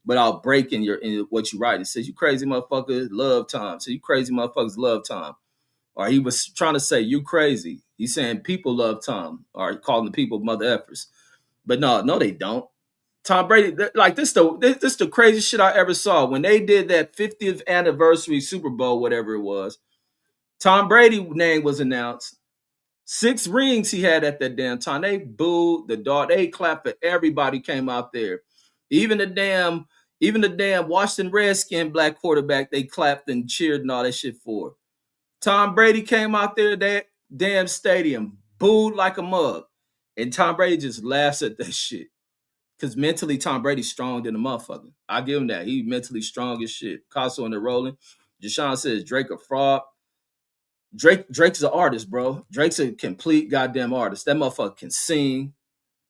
without breaking in what you write. It says, you crazy motherfuckers love Tom. So you crazy motherfuckers love Tom. Or he was trying to say, you crazy. He's saying people love Tom. Or calling the people mother effers. But no, they don't. Tom Brady, like this the craziest shit I ever saw. When they did that 50th anniversary Super Bowl, whatever it was, Tom Brady's name was announced. 6 rings he had at that damn time. They booed the dog. They clapped for everybody came out there. Even the damn Washington Redskin black quarterback, they clapped and cheered and all that shit for. Tom Brady came out there, that damn stadium, booed like a mug. And Tom Brady just laughs at that shit. Because mentally, Tom Brady's strong than a motherfucker. I give him that. He mentally strong as shit. Casso in the rolling. Deshaun says Drake a fraud. Drake's an artist, bro. Drake's a complete goddamn artist. That motherfucker can sing.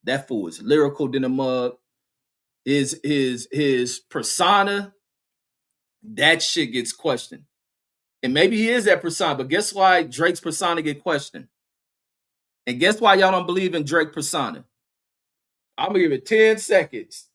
That fool is lyrical than a mug. His persona, that shit gets questioned. And maybe he is that persona, but guess why Drake's persona get questioned? And guess why y'all don't believe in Drake persona? I'm gonna give it 10 seconds.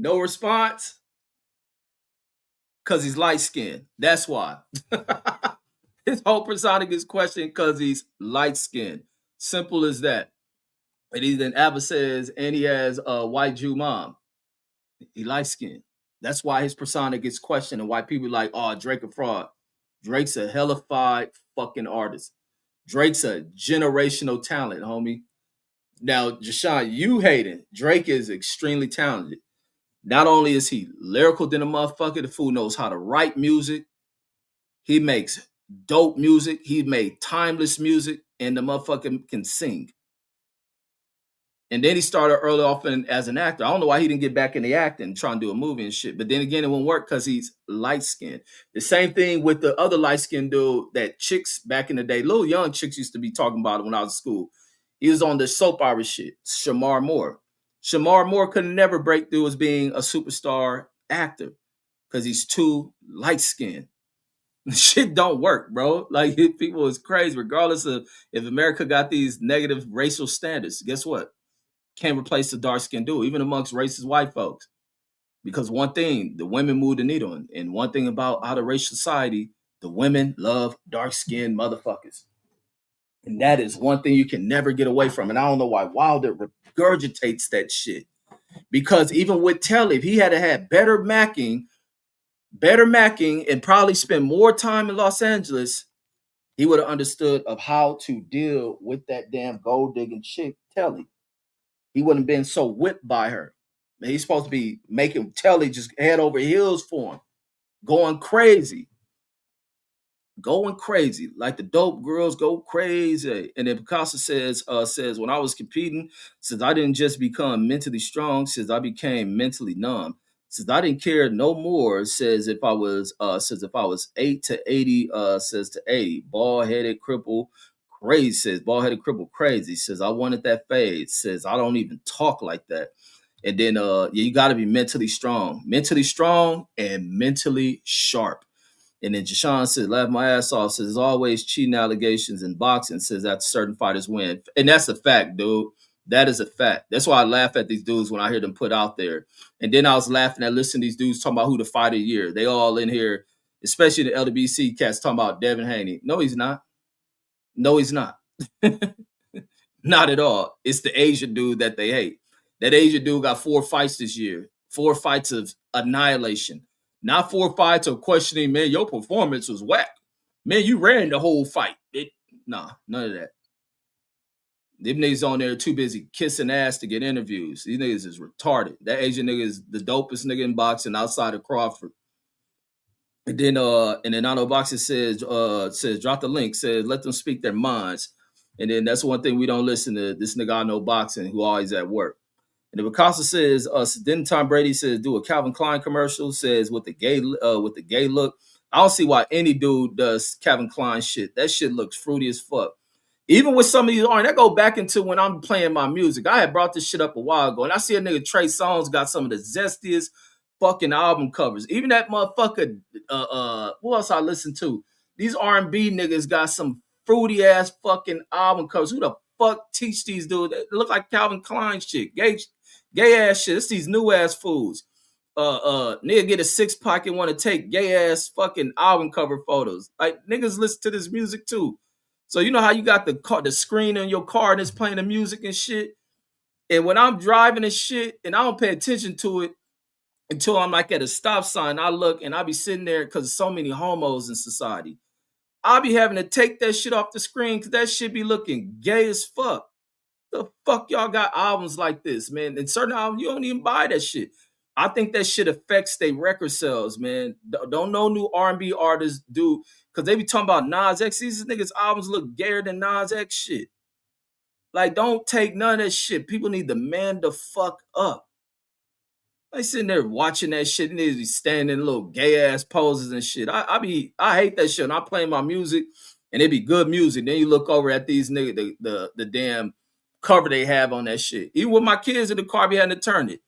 No response? Because he's light skinned. That's why. His whole persona gets questioned because he's light skinned. Simple as that. And he then Abba says, and he has a white Jew mom. He light skinned. That's why his persona gets questioned and why people are like, oh, Drake a fraud. Drake's a hellified fucking artist. Drake's a generational talent, homie. Now, Jashawn, you hating. Drake is extremely talented. Not only is he lyrical than a motherfucker, the fool knows how to write music. He makes dope music. He made timeless music, and the motherfucker can sing. And then he started early off as an actor. I don't know why he didn't get back in the acting, trying to do a movie and shit. But then again, it won't work because he's light skinned. The same thing with the other light skinned dude that chicks back in the day, little young chicks used to be talking about it when I was in school. He was on the soap opera shit, Shamar Moore. Shamar Moore could never break through as being a superstar actor because he's too light skinned. Shit don't work, bro. Like people is crazy, regardless of if America got these negative racial standards. Guess what? Can't replace the dark skinned dude, even amongst racist white folks. Because one thing, the women move the needle. And one thing about out of racial society, the women love dark skinned motherfuckers. And that is one thing you can never get away from. And I don't know why Wilder regurgitates that shit. Because even with Telly, if he had had better macking, and probably spent more time in Los Angeles, he would have understood of how to deal with that damn gold digging chick, Telly. He wouldn't have been so whipped by her. Man, he's supposed to be making Telly just head over heels for him, going crazy, like the dope girls go crazy. And then Picasso says when I was competing, since I didn't just become mentally strong, since I became mentally numb. Since I didn't care no more, says if I was 8 to 80, says to 80, bald headed cripple, crazy, says bald headed cripple crazy, says I wanted that fade, says I don't even talk like that. And then yeah, you gotta be mentally strong and mentally sharp. And then Jashawn says, laugh my ass off, says, there's always cheating allegations in boxing, says that certain fighters win. And that's a fact, dude. That is a fact. That's why I laugh at these dudes when I hear them put out there. And then I was laughing at listening to these dudes talking about who the fighter of the year. They all in here, especially the LWC cats talking about Devin Haney. No, he's not. No, he's not. Not at all. It's the Asian dude that they hate. That Asian dude got 4 fights this year. 4 fights of annihilation. Not 4 fights of questioning, man, your performance was whack. Man, you ran the whole fight. Nah, none of that. Them niggas on there too busy kissing ass to get interviews. These niggas is retarded. That Asian nigga is the dopest nigga in boxing outside of Crawford. And then I know Boxing says drop the link, says let them speak their minds. And then that's one thing we don't listen to this nigga I know boxing who always at work. And the Picasso says, then Tom Brady says do a Calvin Klein commercial, says with the gay look. I don't see why any dude does Calvin Klein shit. That shit looks fruity as fuck. Even with some of these that go back into when I'm playing my music. I had brought this shit up a while ago, and I see a nigga Trey Songz got some of the zestiest fucking album covers. Even that motherfucker, who else I listen to? These R&B niggas got some fruity ass fucking album covers. Who the fuck teach these dudes? They look like Calvin Klein shit, gay ass shit. It's these new ass fools. Nigga get a 6-pack and want to take gay ass fucking album cover photos. Like niggas listen to this music too. So you know how you got the screen in your car and it's playing the music and shit. And when I'm driving and shit, and I don't pay attention to it until I'm like at a stop sign, I look and I be sitting there because there's so many homos in society. I'll be having to take that shit off the screen because that shit be looking gay as fuck. The fuck y'all got albums like this, man? And certain albums, you don't even buy that shit. I think that shit affects their record sales, man. Don't know new R&B artists do, because they be talking about Nas X. These niggas' albums look gayer than Nas X shit. Like, don't take none of that shit. People need to man the fuck up. I sitting there watching that shit and they be standing in little gay ass poses and shit. I hate that shit. And I play my music and it be good music. Then you look over at these niggas, the damn cover they have on that shit. Even with my kids in the car, be having to turn it.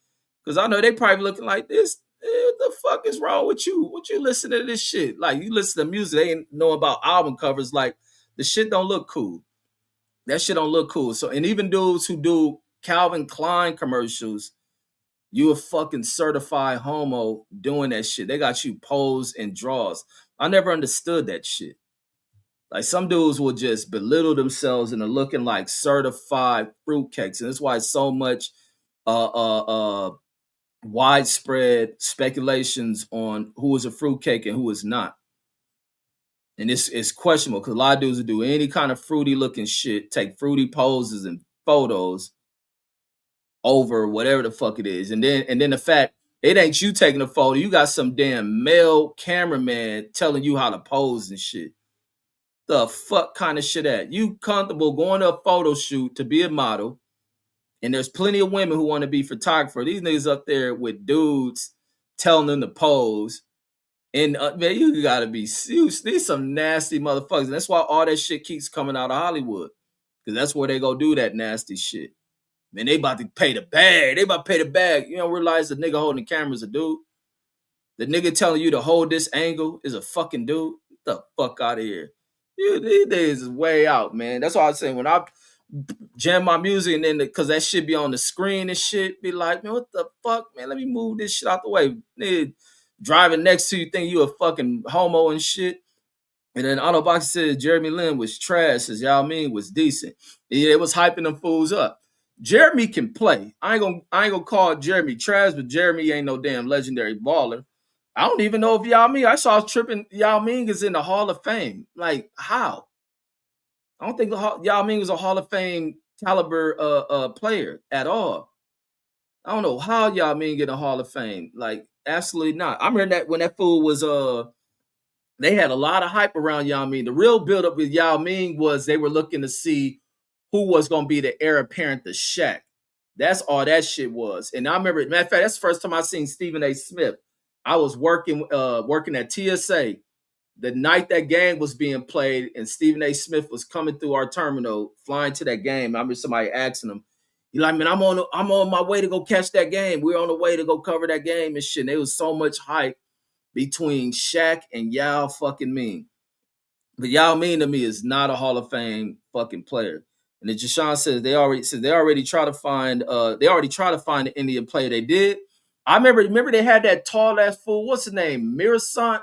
Because I know they probably looking like this. What the fuck is wrong with you? What you listen to this shit? Like you listen to music, they ain't know about album covers. Like the shit don't look cool. That shit don't look cool. So, and even dudes who do Calvin Klein commercials, you a fucking certified homo doing that shit. They got you posed and draws. I never understood that shit. Like some dudes will just belittle themselves and are looking like certified fruitcakes. And that's why it's so much widespread speculations on who is a fruitcake and who is not. And it's questionable because a lot of dudes will do any kind of fruity looking shit, take fruity poses and photos over whatever the fuck it is. And then the fact it ain't you taking a photo, you got some damn male cameraman telling you how to pose and shit. The fuck kind of shit at? You comfortable going to a photo shoot to be a model, and there's plenty of women who want to be photographer. These niggas up there with dudes telling them to pose. And man, you gotta be serious. These some nasty motherfuckers. And that's why all that shit keeps coming out of Hollywood. Because that's where they go do that nasty shit. Man, they about to pay the bag. They about to pay the bag. You don't realize the nigga holding the camera is a dude. The nigga telling you to hold this angle is a fucking dude. Get the fuck out of here. These days is way out, man. That's why I was saying when I jam my music and then because that shit be on the screen and shit, be like, man, what the fuck, man? Let me move this shit out the way. Nigga, driving next to you, think you a fucking homo and shit. And then Autobox says Jeremy Lin was trash, says Yao Ming was decent. Yeah, it was hyping them fools up. Jeremy can play. I ain't gonna call Jeremy trash, but Jeremy ain't no damn legendary baller. I don't even know if Yao Ming. I saw tripping. Yao Ming is in the Hall of Fame. Like how? I don't think Yao Ming was a Hall of Fame caliber player at all. I don't know how Yao Ming get a Hall of Fame. Like absolutely not. I remember that when that fool was they had a lot of hype around Yao Ming. The real buildup with Yao Ming was they were looking to see who was going to be the heir apparent to Shaq. That's all that shit was. And I remember, matter of fact, that's the first time I seen Stephen A. Smith. I was working at TSA the night that game was being played, and Stephen A. Smith was coming through our terminal, flying to that game. I remember somebody asking him, "He's like, man, I'm on my way to go catch that game. We're on the way to go cover that game and shit." And there was so much hype between Shaq and Yao fucking Ming. But Yao Ming to me is not a Hall of Fame fucking player. And then Jashawn says they already try to find an Indian player. They did. I remember they had that tall ass fool. What's his name? Mirasant.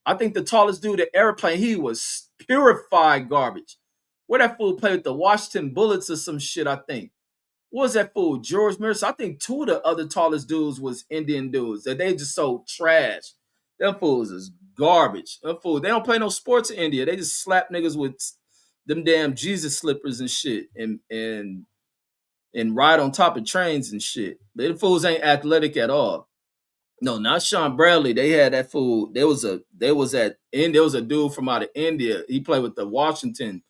I think the tallest dude at Airplane. He was purified garbage. Where that fool played with the Washington Bullets or some shit, I think. What was that fool? George Mirasant. I think two of the other tallest dudes was Indian dudes. That they just so trash. Them fools is garbage. Them fools, they don't play no sports in India. They just slap niggas with them damn Jesus slippers and shit and ride on top of trains and shit. Them fools ain't athletic at all. No, not Sean Bradley. They had that fool. There was a dude from out of India. He played with the Washington.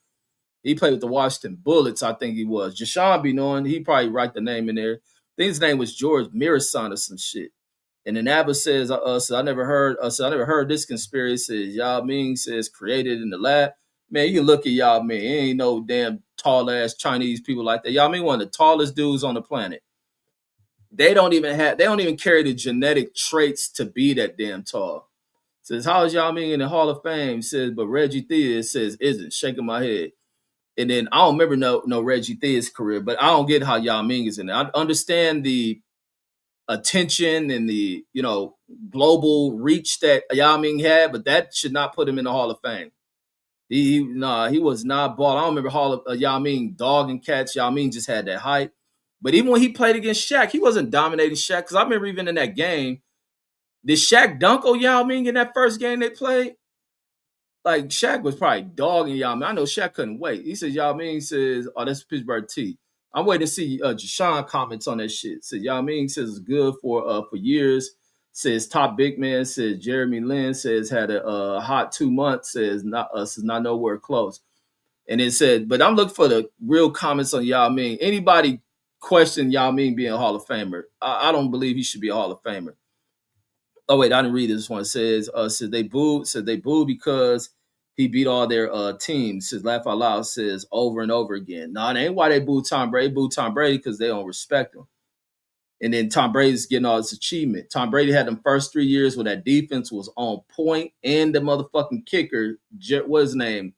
He played with the Washington Bullets, I think he was. Jashawn be knowing. He probably write the name in there. I think his name was George Mirasant or some shit. And then Abba says, I never heard this conspiracy. Says Yao Ming says created in the lab. Man, you can look at Yao Ming. He ain't no damn tall ass Chinese people like that. Yao Ming one of the tallest dudes on the planet. They don't even carry the genetic traits to be that damn tall. Says, how is Yao Ming in the Hall of Fame? Says, but Reggie Theus says isn't, shaking my head. And then I don't remember no Reggie Theus career, but I don't get how Yao Ming is in it. I understand the attention and the global reach that Yao Ming had, but that should not put him in the Hall of Fame. He was not ball. I don't remember Yao Ming dogging cats. Yao Ming just had that height. But even when he played against Shaq, he wasn't dominating Shaq. Because I remember even in that game, did Shaq dunk on Yao Ming in that first game they played? Like Shaq was probably dogging Yao Ming. I know Shaq couldn't wait. He says Yao Ming says, "Oh, that's Pittsburgh T." I'm waiting to see Jashawn comments on that shit. Says Yao Ming says it's good for years. Says top big man. Says Jeremy Lin says had a hot 2 months. Says not nowhere close. And it said, but I'm looking for the real comments on Yao Ming. Anybody question Yao Ming being a Hall of Famer? I don't believe he should be a Hall of Famer. Oh wait, I didn't read this one. It says they booed because he beat all their teams. Says laugh out loud. Says over and over again. No, it ain't why they booed Tom Brady. They booed Tom Brady because they don't respect him. And then Tom Brady's getting all this achievement. Tom Brady had them first 3 years where that defense was on point, and the motherfucking kicker, what's his name?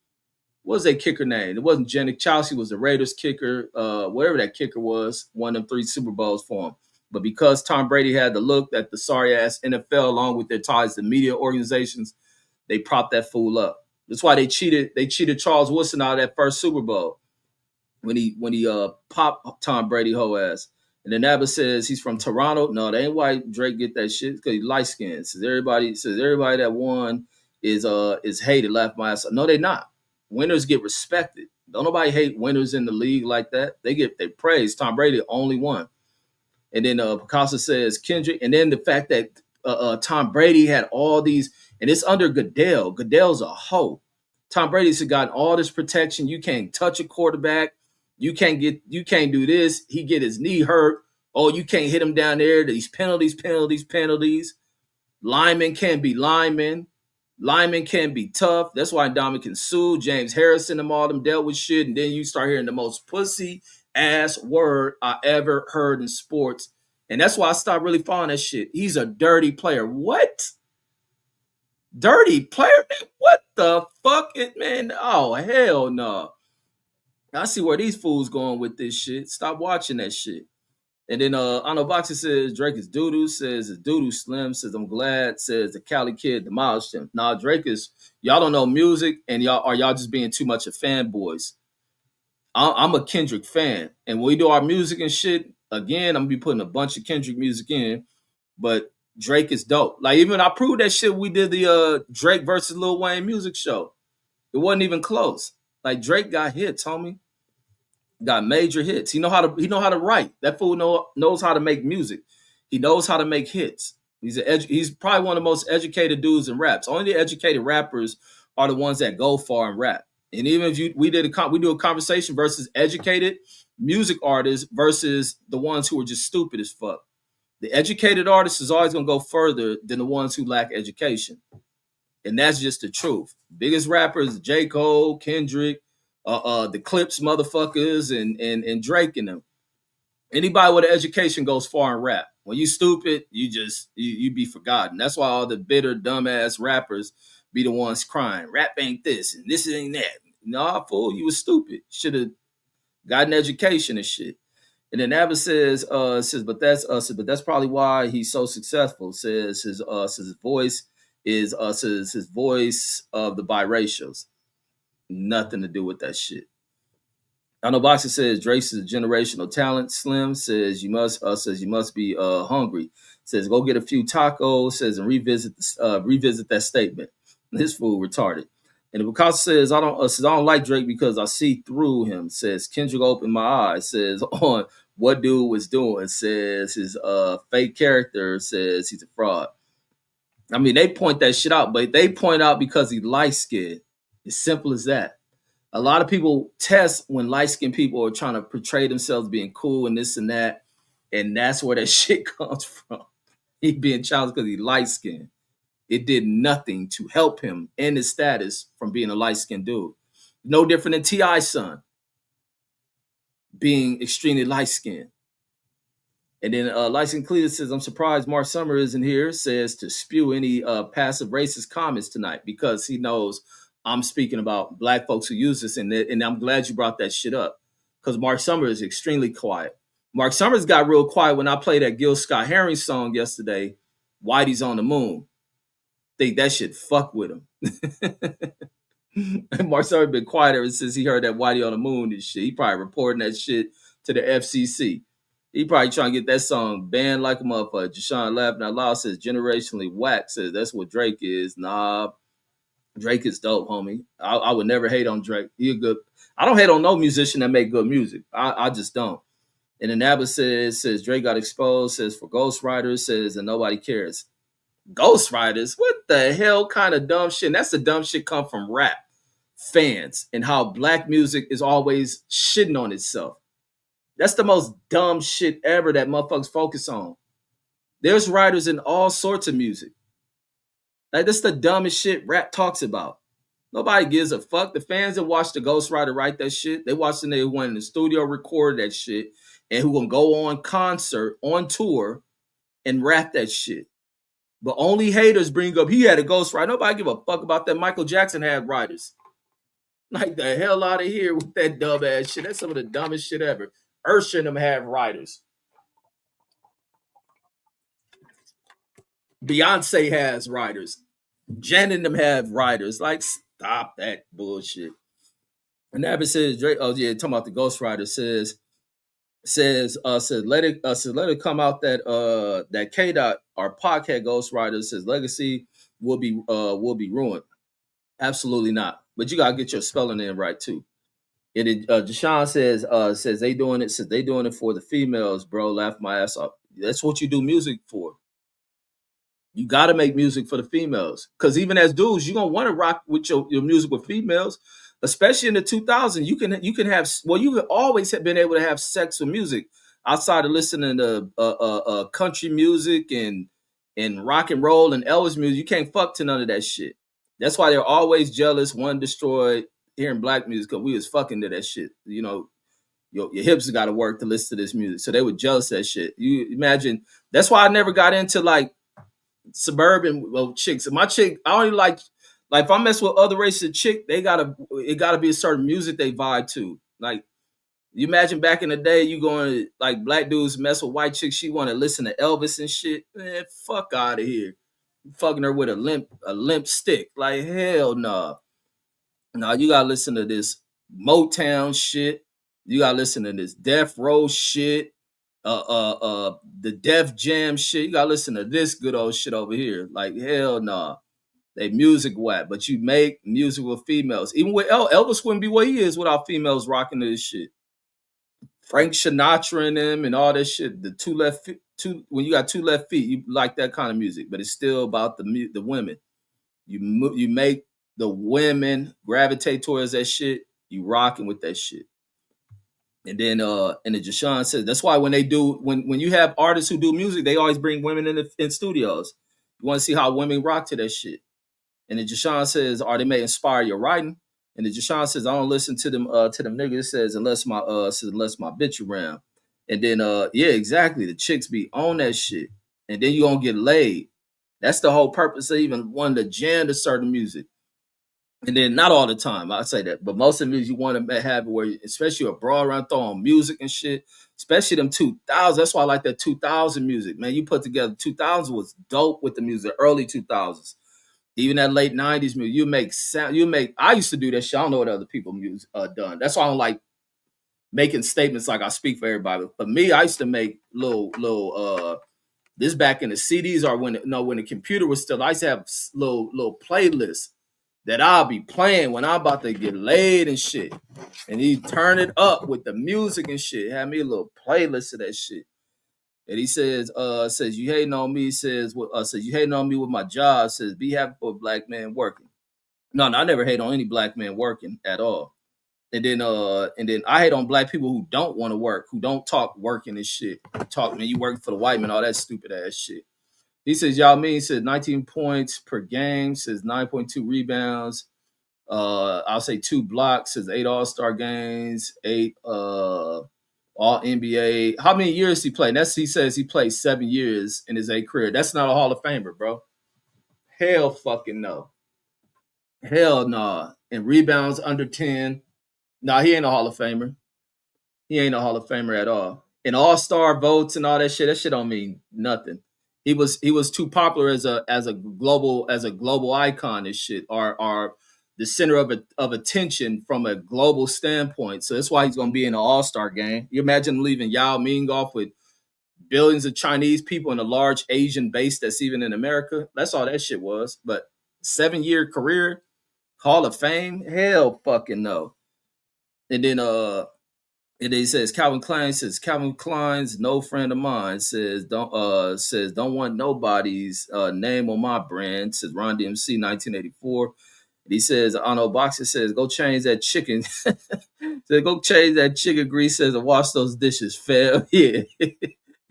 What was that kicker name? It wasn't Janik Chelsea, was the Raiders kicker, whatever that kicker was, won them 3 Super Bowls for him. But because Tom Brady had the look that the sorry-ass NFL, along with their ties to media organizations, they propped that fool up. That's why they cheated Charles Woodson out of that first Super Bowl when he popped Tom Brady whole ass. And then Abbott says he's from Toronto. No, that ain't why Drake get that shit, because he's light skinned. Says everybody that won is hated, laughed my ass off. No, they're not. Winners get respected. Don't nobody hate winners in the league like that. They get they praise. Tom Brady the only one. And then Picasso says Kendrick, and then the fact that Tom Brady had all these, and it's under Goodell. Goodell's a hoe. Tom Brady's got all this protection. You can't touch a quarterback. You can't do this. He get his knee hurt. Oh, you can't hit him down there. These penalties, penalties, penalties. Linemen can't be linemen. Linemen can be tough. That's why Dominican Sue, James Harrison, and all them dealt with shit. And then you start hearing the most pussy ass word I ever heard in sports. And that's why I stopped really following that shit. He's a dirty player. What? Dirty player? What the fuck? Man, oh, hell no. I see where these fools going with this shit. Stop watching that shit. And then Ano Boxer says Drake is doo-doo, says it's doo-doo slim, says I'm glad, says the Cali kid demolished him. Nah, Drake is, y'all don't know music, and y'all just being too much of fanboys. I'm a Kendrick fan. And when we do our music and shit, again, I'm gonna be putting a bunch of Kendrick music in, but Drake is dope. Like even I proved that shit we did the Drake versus Lil Wayne music show. It wasn't even close. Like Drake got hits, homie. Got major hits. He know how to write. That fool knows how to make music. He knows how to make hits. He's probably one of the most educated dudes in raps. Only the educated rappers are the ones that go far in rap. And even if we do a conversation versus educated music artists versus the ones who are just stupid as fuck. The educated artist is always gonna go further than the ones who lack education. And that's just the truth. Biggest rappers, J. Cole, Kendrick, the Clips motherfuckers, and Drake and them. Anybody with an education goes far in rap. When you stupid, you be forgotten. That's why all the bitter, dumbass rappers be the ones crying. Rap ain't this and this ain't that. Nah, fool, you was stupid. Should have gotten education and shit. And then Abba says, but that's probably why he's so successful. Says his voice is says his voice of the biracials. Nothing to do with that shit. I know Boxer says Drake's is a generational talent. Slim says you must be hungry. Says go get a few tacos. Says and revisit that statement. This fool retarded. And Picasso says I don't like Drake because I see through him. Says Kendrick opened my eyes. Says on what dude was doing. Says his fake character. Says he's a fraud. I mean they point that shit out, but they point out because he light skinned. As simple as that. A lot of people test when light skinned people are trying to portray themselves being cool and this and that, and that's where that shit comes from. He being challenged because he light skinned. It did nothing to help him and his status from being a light skinned dude. No different than T.I.'s son being extremely light skinned. And then Lyson Cletus says, I'm surprised Mark Summer isn't here, says to spew any passive racist comments tonight because he knows I'm speaking about black folks who use this. And I'm glad you brought that shit up because Mark Summer is extremely quiet. Mark Summers got real quiet when I played that Gil Scott-Heron song yesterday, Whitey's on the Moon. Think that shit fuck with him. And Mark Summer been quiet ever since he heard that Whitey on the Moon and shit. He probably reporting that shit to the FCC. He probably trying to get that song banned like a motherfucker. Jashawn laughing out loud says generationally whack. Says that's what Drake is. Nah, Drake is dope, homie. I would never hate on Drake. He a good. I don't hate on no musician that make good music. I just don't. And then Abba says Drake got exposed. Says for ghostwriters. Says and nobody cares. Ghostwriters? What the hell kind of dumb shit? And that's the dumb shit come from rap fans and how black music is always shitting on itself. That's the most dumb shit ever that motherfuckers focus on. There's writers in all sorts of music. Like that's the dumbest shit rap talks about. Nobody gives a fuck. The fans that watch the ghostwriter write that shit, they watching they went in the studio, record that shit, and who gonna go on concert, on tour, and rap that shit. But only haters bring up he had a ghostwriter. Nobody give a fuck about that. Michael Jackson had writers. Like the hell out of here with that dumb ass shit. That's some of the dumbest shit ever. Usher and them have writers. Beyonce has writers. Jen and them have writers. Like, stop that bullshit. And Abbott says, Drake, oh yeah, talking about the ghostwriter says let it come out that K Dot, our podcast ghostwriter, says legacy will be ruined. Absolutely not. But you gotta get your spelling in right too. And Deshaun says they doing it. Says they doing it for the females, bro. Laugh my ass off. That's what you do music for. You got to make music for the females, because even as dudes, you're gonna want to rock with your music with females, especially in the 2000s. You can have, well, you have always have been able to have sex with music outside of listening to country music and rock and roll and Elvis music. You can't fuck to none of that shit. That's why they're always jealous. One destroyed hearing black music because we was fucking to that shit. You know, your hips got to work to listen to this music, so they were jealous of that shit. You imagine. That's why I never got into like suburban, well, chicks. My chick, I only like if I mess with other races of chick, it gotta be a certain music they vibe to. Like you imagine back in the day, you going like black dudes mess with white chicks, she want to listen to Elvis and shit. Man, fuck out of here. Fucking her with a limp stick. Like hell no. Nah. No, you gotta listen to this Motown shit. You gotta listen to this Death Row shit. The Def Jam shit. You gotta listen to this good old shit over here. Like hell nah. They music whack, but you make music with females. Even with Elvis wouldn't be what he is without females rocking to this shit. Frank Sinatra and them and all that shit. The two when you got two left feet, you like that kind of music, but it's still about the women. You make the women gravitate towards that shit. You rocking with that shit. And then Jashawn says that's why when you have artists who do music, they always bring women in studios. You want to see how women rock to that shit. And then Jashawn says, "Are they may inspire your writing?" And then Jashawn says, "I don't listen to them niggas." It says unless my bitch around. And then yeah, exactly. The chicks be on that shit, and then you gonna get laid. That's the whole purpose of even wanting to jam to certain music. And then not all the time, I say that, but most of it you want to have where, especially a broad run throw on music and shit, especially them 2000s. That's why I like that 2000 music, man. You put together 2000s was dope with the music, early 2000s, even that late 90s music. You make sound, you make. I used to do that shit. I don't know what other people music done. That's why I don't like making statements like I speak for everybody. But me, I used to make little. This back in the CDs or when the computer was still. I used to have little playlists that I'll be playing when I'm about to get laid and shit. And he turn it up with the music and shit. Had me a little playlist of that shit. And he says you hating on me. Says you hating on me with my job. Says be happy for a black man working. No, I never hate on any black man working at all. And then I hate on black people who don't want to work, who don't talk working and shit. Talk, man, you working for the white man, all that stupid ass shit. He says, y'all mean, says 19 points per game, says 9.2 rebounds. I'll say 2 blocks, says 8 All-Star games, 8 All NBA. How many years he played? He says he played 7 years in his A career. That's not a Hall of Famer, bro. Hell fucking no. Hell no. Nah. And rebounds under 10. Nah, he ain't a Hall of Famer. He ain't a Hall of Famer at all. And All-Star votes and all that shit don't mean nothing. He was too popular as a global icon and shit, or the center of attention from a global standpoint. So that's why he's gonna be in an All-Star game. You imagine leaving Yao Ming off with billions of Chinese people and a large Asian base that's even in America. That's all that shit was. But 7-year career, Hall of Fame, hell fucking no. And then and he says Calvin Klein's no friend of mine. Says don't want nobody's name on my brand. Says Ron DMC 1984. And he says Arnold Boxer says go change that chicken. Says go change that chicken grease. Says and wash those dishes. Fair, yeah.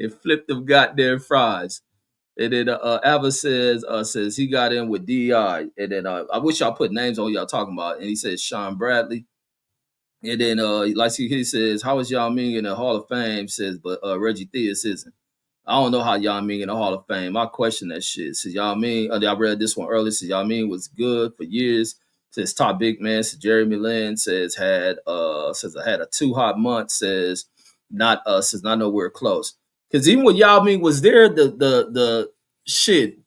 And flip them goddamn fries. And then Ava says he got in with DI. And then I wish y'all put names on y'all talking about. And he says Sean Bradley. And then, like he says, how is Yao Ming in the Hall of Fame? Says, but Reggie Theus isn't. I don't know how Yao Ming in the Hall of Fame. I question that shit. Says Yao Ming. I read this one earlier. Says Yao Ming was good for years. Says top big man. Says Jeremy Lin. Says I had a 2 hot months. Says not nowhere close. Because even when Yao Ming was there, the shit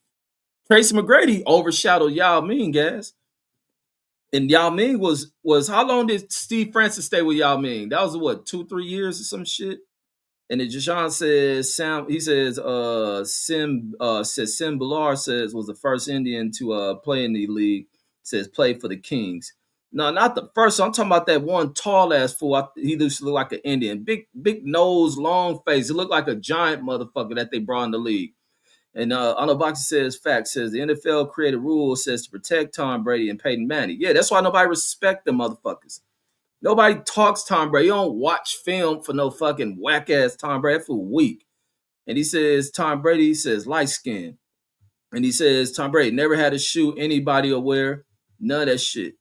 Tracy McGrady overshadowed Yao Ming, guys. And Yao Ming was how long did Steve Francis stay with Yao Ming? That was what, 2-3 years or some shit. And then Jashawn says Sam. He says Sim Bilar says was the first Indian to play in the league. Says play for the Kings. No, not the first. I'm talking about that one tall ass fool. He used to look like an Indian, big nose, long face. It looked like a giant motherfucker that they brought in the league. And Boxer says fact says the NFL created rules says to protect Tom Brady and Peyton Manning. Yeah, that's why nobody respect the motherfuckers. Nobody talks Tom Brady. You don't watch film for no fucking whack ass Tom Brady for weak. And he says Tom Brady he says light skin. And he says Tom Brady never had to shoot anybody or wear none of that shit.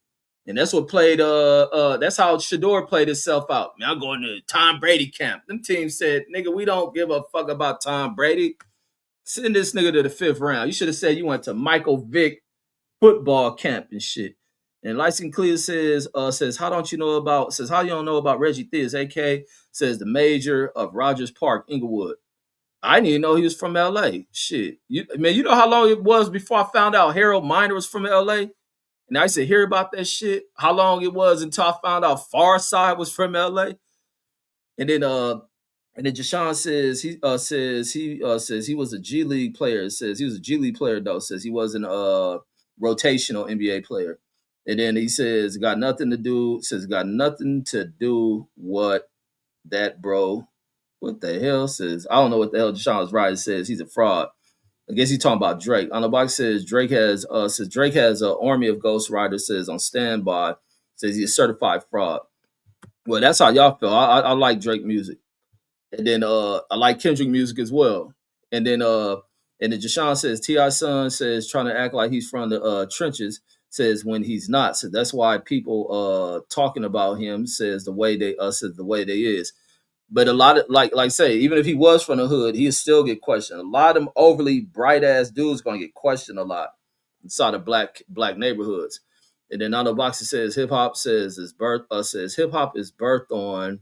And that's what played that's how Shador played himself out. Man, I'm going to Tom Brady camp. Them teams said, nigga, we don't give a fuck about Tom Brady. Send this nigga to the 5th round. You should have said you went to Michael Vick football camp and shit. And Lyson Clear says how don't you know about says how you don't know about Reggie Theus, AK says the major of Rogers Park, Inglewood. I didn't even know he was from LA. Shit. You know how long it was before I found out Harold Miner was from LA? And I used to hear about that shit. How long it was until I found out Far Side was from LA. And then Jashawn says he was a G League player. It says he was a G League player though. Says he wasn't a rotational NBA player. And then he says got nothing to do. Says got nothing to do what that bro. What the hell says? I don't know what the hell Deshaun's right says. He's a fraud. I guess he's talking about Drake. On the box says Drake has an army of ghostwriters says on standby. Says he's a certified fraud. Well, that's how y'all feel. I like Drake music. And then I like Kendrick music as well. And then Jashawn says T.I. son says trying to act like he's from the trenches says when he's not. So that's why people talking about him says the way they is. But a lot of like say, even if he was from the hood, he'd still get questioned. A lot of them overly bright ass dudes gonna get questioned a lot inside of black neighborhoods. And then Nando Boxer says hip hop says hip hop is birthed on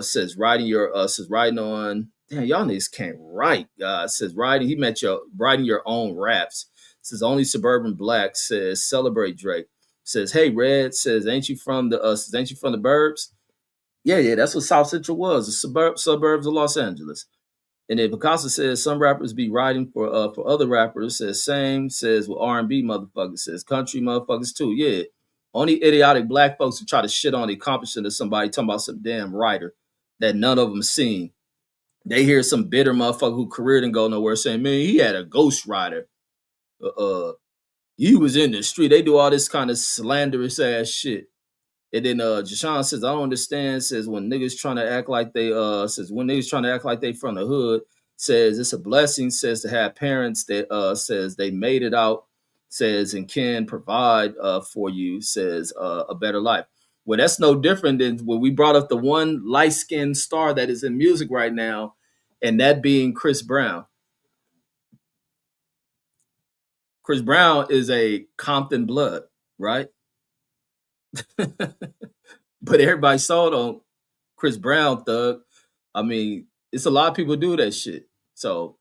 says writing on damn y'all niggas can't write says writing your own raps. Says only suburban black says celebrate Drake. Says hey Red says ain't you from the burbs? Yeah, that's what South Central was, the suburbs of Los Angeles. And then Picasso says some rappers be writing for other rappers. Says same says with R&B motherfuckers. Says country motherfuckers too. Yeah, only idiotic black folks who try to shit on the accomplishment of somebody talking about some damn writer that none of them seen. They hear some bitter motherfucker who career didn't go nowhere saying, man, he had a ghostwriter. He was in the street. They do all this kind of slanderous ass shit. And then Jashawn says, I don't understand, says when niggas trying to act like they from the hood, says it's a blessing, says to have parents that says they made it out, says and can provide for you, says a better life. Well, that's no different than when we brought up the one light-skinned star that is in music right now, and that being Chris Brown. Chris Brown is a Compton blood, right? But everybody sold on Chris Brown, thug. I mean, it's a lot of people do that shit. So,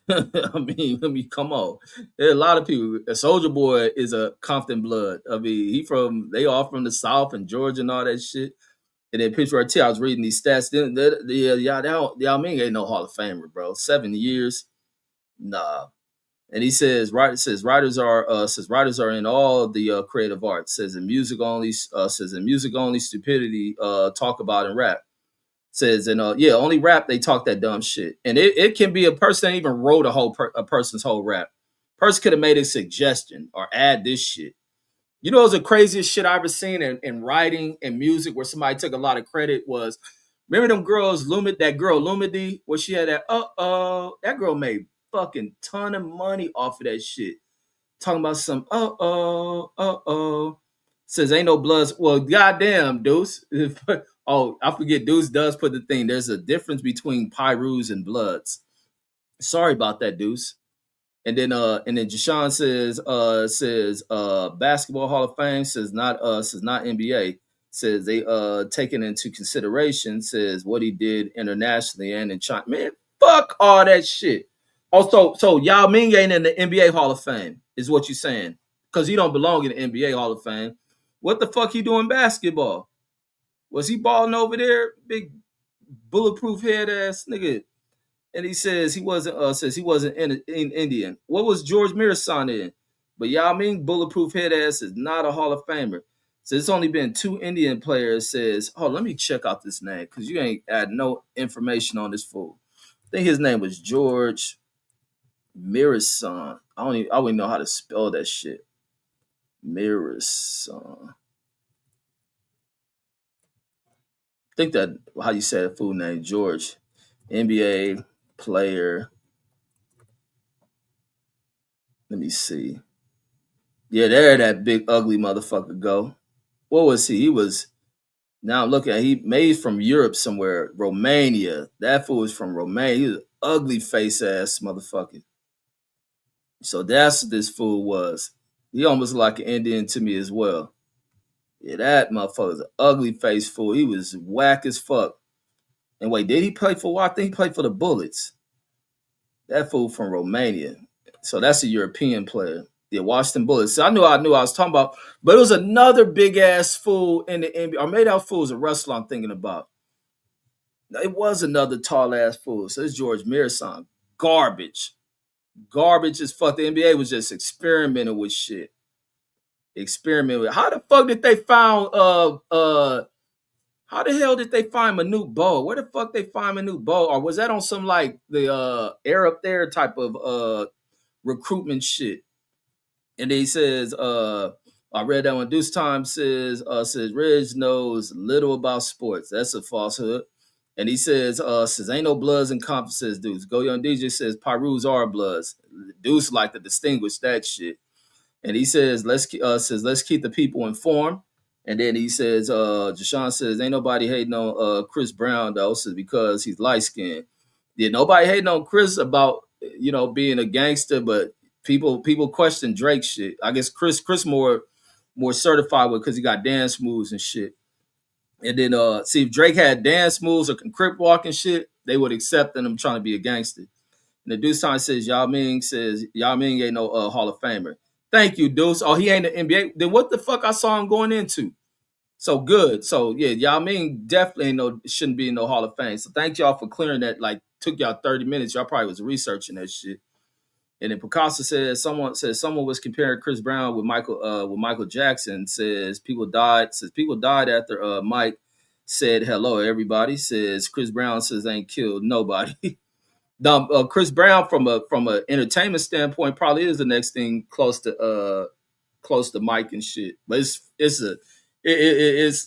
come on. There are a lot of people. A Soldier Boy is a Compton blood. I mean, they all from the South and Georgia and all that shit. And then Pittsburgh T, I was reading these stats. Y'all mean ain't no Hall of Famer, bro. 7 years, nah. And he says, writers are in all the creative arts. Says in music only, stupidity talk about and rap. Says only rap they talk that dumb shit. And it can be a person that even wrote a person's whole rap. Person could have made a suggestion or add this shit. You know, the craziest shit I ever seen in writing and music where somebody took a lot of credit was, remember them girls, that girl Lumidee, where she had that girl made fucking ton of money off of that shit. Talking about some says ain't no bloods. Well, goddamn, Deuce. Oh, I forget. Deuce does put the thing. There's a difference between Pyrus and Bloods. Sorry about that, Deuce. And then Jashawn says Basketball Hall of Fame says not NBA. Says they taken into consideration says what he did internationally and in China. Man, fuck all that shit. Also, so Yao Ming ain't in the NBA Hall of Fame, is what you're saying. Because he don't belong in the NBA Hall of Fame. What the fuck he doing basketball? Was he balling over there? Big bulletproof head ass nigga. And he says he wasn't in Indian. What was George Mirasan in? But Yao Ming bulletproof head ass is not a Hall of Famer. So it's only been two Indian players. Says, oh, let me check out this name because you ain't add no information on this fool. I think his name was George Mirasan. I don't even know how to spell that shit. Mirasan. I think that how you say that fool name, George. NBA player. Let me see. Yeah, there that big ugly motherfucker go. What was he? He was now I'm looking at he made from Europe somewhere, Romania. That fool was from Romania. He was an ugly face ass motherfucker. So that's what this fool was. He almost like an Indian to me as well. Yeah, that motherfucker's an ugly face fool. He was whack as fuck. And wait, did he play for what? I think he played for the Bullets. That fool from Romania. So that's a European player. Yeah, Washington Bullets. So I knew I was talking about, but it was another big ass fool in the NBA. Or maybe that fool was a wrestler I'm thinking about. It was another tall ass fool. So it's George Mirasan. Garbage. Garbage as fuck. The NBA was just experimenting with shit. Experimenting with how the fuck did they find how the hell did they find Manute Bol? Where the fuck they find Manute Bol? Or was that on some like the air up there type of recruitment shit? And then he says, I read that one. Deuce Time says Reg knows little about sports. That's a falsehood. And he says ain't no bloods and conferences, Deuce. Go Young DJ says Pyrus are bloods. Deuce like to distinguish that shit. And he says let's keep the people informed. And then he says, Jashawn says, ain't nobody hating on Chris Brown though, says because he's light skinned. Yeah, nobody hating on Chris about being a gangster, but people question Drake shit. I guess Chris more certified with because he got dance moves and shit. And then see if Drake had dance moves or can crip walk and shit, they would accept him trying to be a gangster. And the Deuce Time says Yao Ming ain't no Hall of Famer. Thank you, Deuce. Oh, he ain't an NBA. Then what the fuck I saw him going into? So good. So yeah, Yao Ming definitely shouldn't be in no Hall of Fame. So thank y'all for clearing that. Like took y'all 30 minutes. Y'all probably was researching that shit. And then Picasso someone was comparing Chris Brown with Michael Jackson. Says people died after Mike said hello everybody. Says Chris Brown says ain't killed nobody. Chris Brown from a entertainment standpoint probably is the next thing close to Mike and shit. But it's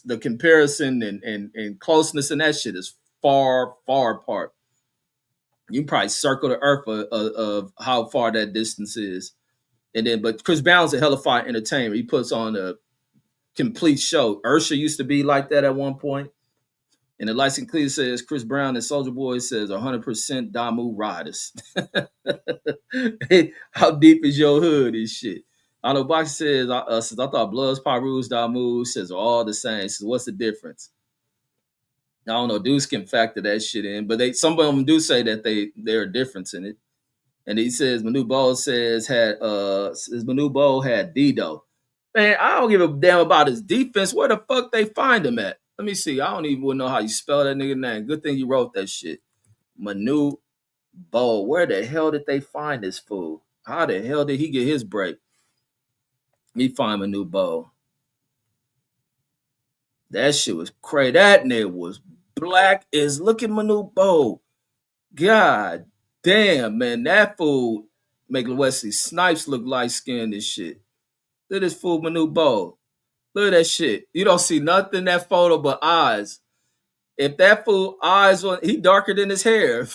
the comparison and closeness and that shit is far apart. You can probably circle the earth of how far that distance is. And then, but Chris Brown's a hella fire entertainer. He puts on a complete show. Ursha used to be like that at one point. And the license clear says Chris Brown and Soldier Boy says 100% Damu riders. Hey, how deep is your hood and shit? I know Box says I thought Bloods, Pyrus, Damu says are all the same. So what's the difference? I don't know. Dudes can factor that shit in, but some of them do say that there are difference in it. And he says Manu Bol had Dido. Man, I don't give a damn about his defense. Where the fuck they find him at? Let me see. I don't even know how you spell that nigga name. Good thing you wrote that shit. Manu Bol. Where the hell did they find this fool? How the hell did he get his break? Me find Manu Bol. That shit was crazy. That nigga was black as look at Manu Bol. God damn, man. That fool make Wesley Snipes look light skinned and shit. Look at this fool Manu Bol. Look at that shit. You don't see nothing in that photo but eyes. If that fool eyes on, he darker than his hair.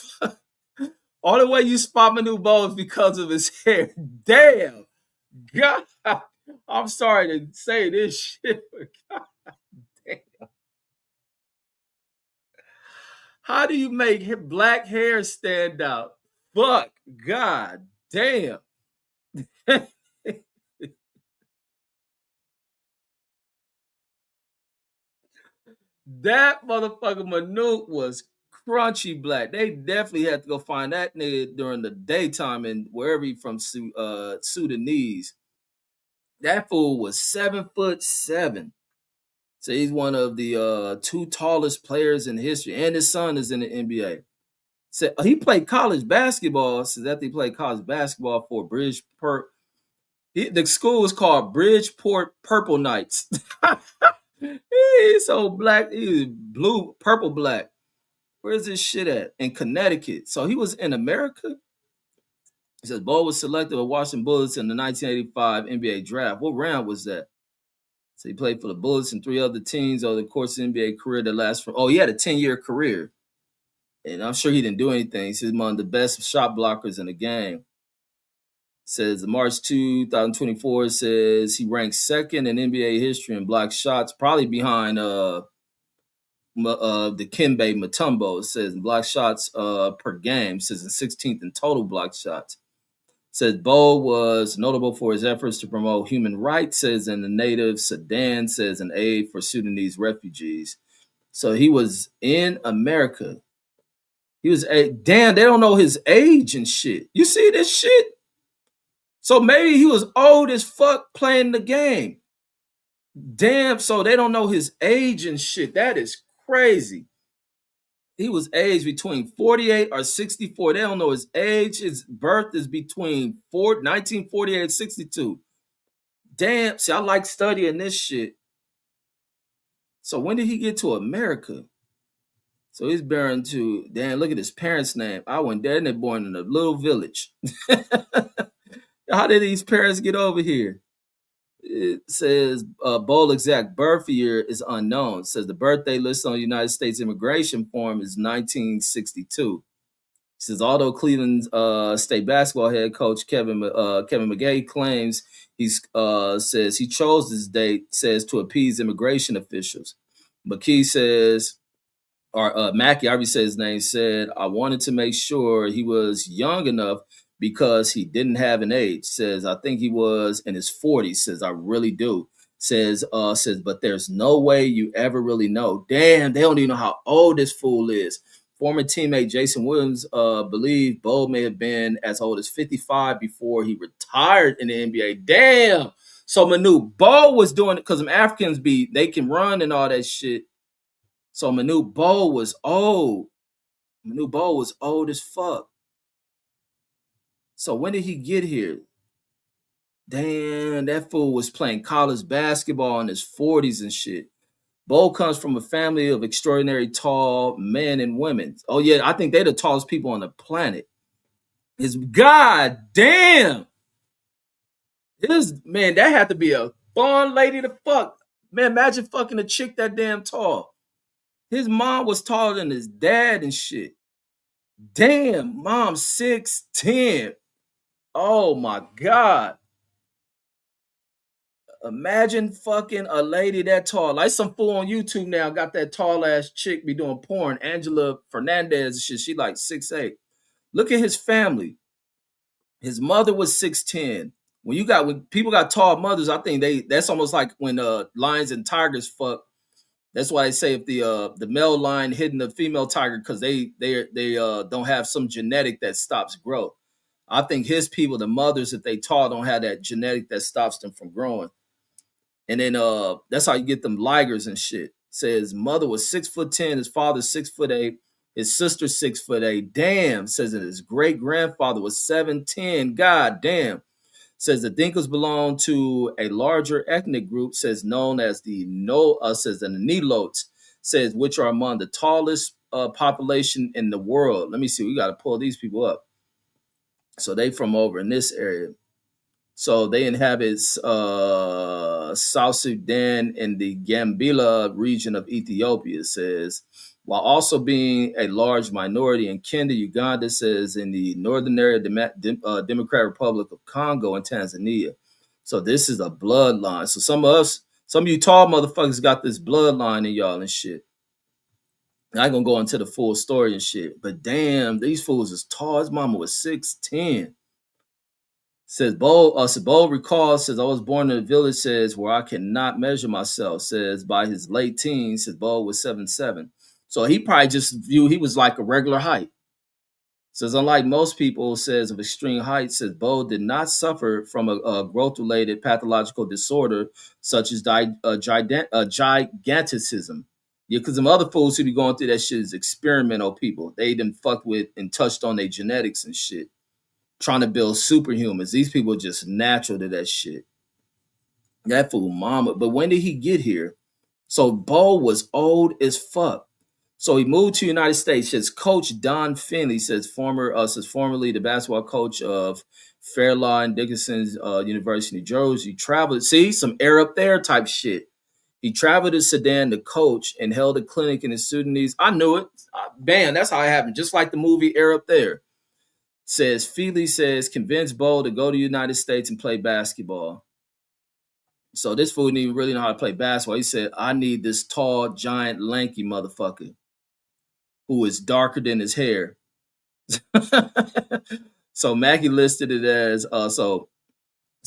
Only way you spot Manu Bol is because of his hair. Damn. God. I'm sorry to say this shit. But God damn. How do you make black hair stand out? Fuck. God damn. That motherfucker Manute was crunchy black. They definitely had to go find that nigga during the daytime and wherever he from Sudanese. That fool was 7'7". So he's one of the two tallest players in history, and his son is in the NBA. So he played college basketball. So that he played college basketball for Bridgeport. The school is called Bridgeport Purple Knights. He's so black. He's blue, purple, black. Where's this shit at? In Connecticut. So he was in America. He says Bo was selected by Washington Bullets in the 1985 NBA draft. What round was that? So he played for the Bullets and three other teams over the course of the NBA career that lasts from. Oh, he had a 10-year career. And I'm sure he didn't do anything. He's among the best shot blockers in the game. Says March 2024 says he ranks second in NBA history in block shots, probably behind the Kimbe Mutombo. It says block shots per game. It says in 16th in total block shots. Says Bo was notable for his efforts to promote human rights, says in the native Sudan, says an aid for Sudanese refugees. So he was in America. He was damn, they don't know his age and shit. You see this shit? So maybe he was old as fuck playing the game. Damn, so they don't know his age and shit. That is crazy. He was aged between 48 or 64. They don't know his age. His birth is between 1948 and 62. Damn, see, I like studying this shit. So when did he get to America? So he's born to, damn, look at his parents' name. I went there and they're born in a little village. How did these parents get over here? It says Bowl exact birth year is unknown. It says the birthday list on the United States immigration form is 1962. It says although Cleveland State basketball head coach Kevin McGay claims he's says he chose this date says to appease immigration officials. McKee says or Mackey, I already said his name, said, I wanted to make sure he was young enough because he didn't have an age. Says, I think he was in his 40s. Says, I really do. Says, but there's no way you ever really know. Damn, they don't even know how old this fool is. Former teammate Jason Williams believed Bo may have been as old as 55 before he retired in the NBA. Damn. So Manu, Bo was doing it because them Africans they can run and all that shit. So Manu Bo was old. Manu Bo was old as fuck. So when did he get here? Damn, that fool was playing college basketball in his 40s and shit. Bo comes from a family of extraordinary tall men and women. Oh yeah, I think they're the tallest people on the planet. His god damn. Man, that had to be a fun lady to fuck. Man, imagine fucking a chick that damn tall. His mom was taller than his dad and shit. Damn, mom 6'10". Oh my God. Imagine fucking a lady that tall. Like some fool on YouTube now got that tall ass chick be doing porn. Angela Fernandez shit. She like 6'8". Look at his family. His mother was 6'10". When people got tall mothers, I think that's almost like when lions and tigers fuck. That's why they say if the male lion hitting the female tiger because they don't have some genetic that stops growth. I think his people, the mothers that they tall, don't have that genetic that stops them from growing. And then that's how you get them ligers and shit. Says his mother was 6'10", his father 6'8", his sister 6'8". Damn, says that his great grandfather was 7'10". God damn. Says the Dinkas belong to a larger ethnic group, says known as the Nilotes, says which are among the tallest population in the world. Let me see. We got to pull these people up. So they from over in this area. So they inhabit South Sudan and the Gambela region of Ethiopia, says, while also being a large minority in Kenya, Uganda, says, in the northern area of the Democratic Republic of Congo and Tanzania. So this is a bloodline. So some of you tall motherfuckers got this bloodline in y'all and shit. I ain't gonna go into the full story and shit, but damn, these fools is tall. His mama was 6'10". Says Bo recalls, says I was born in a village, says where I cannot measure myself, says by his late teens, says Bo was 7'7". So he probably just viewed he was like a regular height. Says unlike most people, says of extreme height, says Bo did not suffer from a growth-related pathological disorder such as giganticism. Yeah, because some other fools who be going through that shit is experimental people. They done fucked with and touched on their genetics and shit, trying to build superhumans. These people are just natural to that shit. That fool mama. But when did he get here? So Bo was old as fuck. So he moved to the United States. His coach Don Finley says formerly the basketball coach of Fairlawn Dickinson University, New Jersey. Traveled, see some air up there type shit. He traveled to Sudan to coach and held a clinic in the Sudanese. I knew it. Bam, that's how it happened. Just like the movie Air Up There. Says Feely says convinced Bo to go to the United States and play basketball. So this fool didn't even really know how to play basketball. He said, I need this tall, giant, lanky motherfucker who is darker than his hair. So Mackey listed it as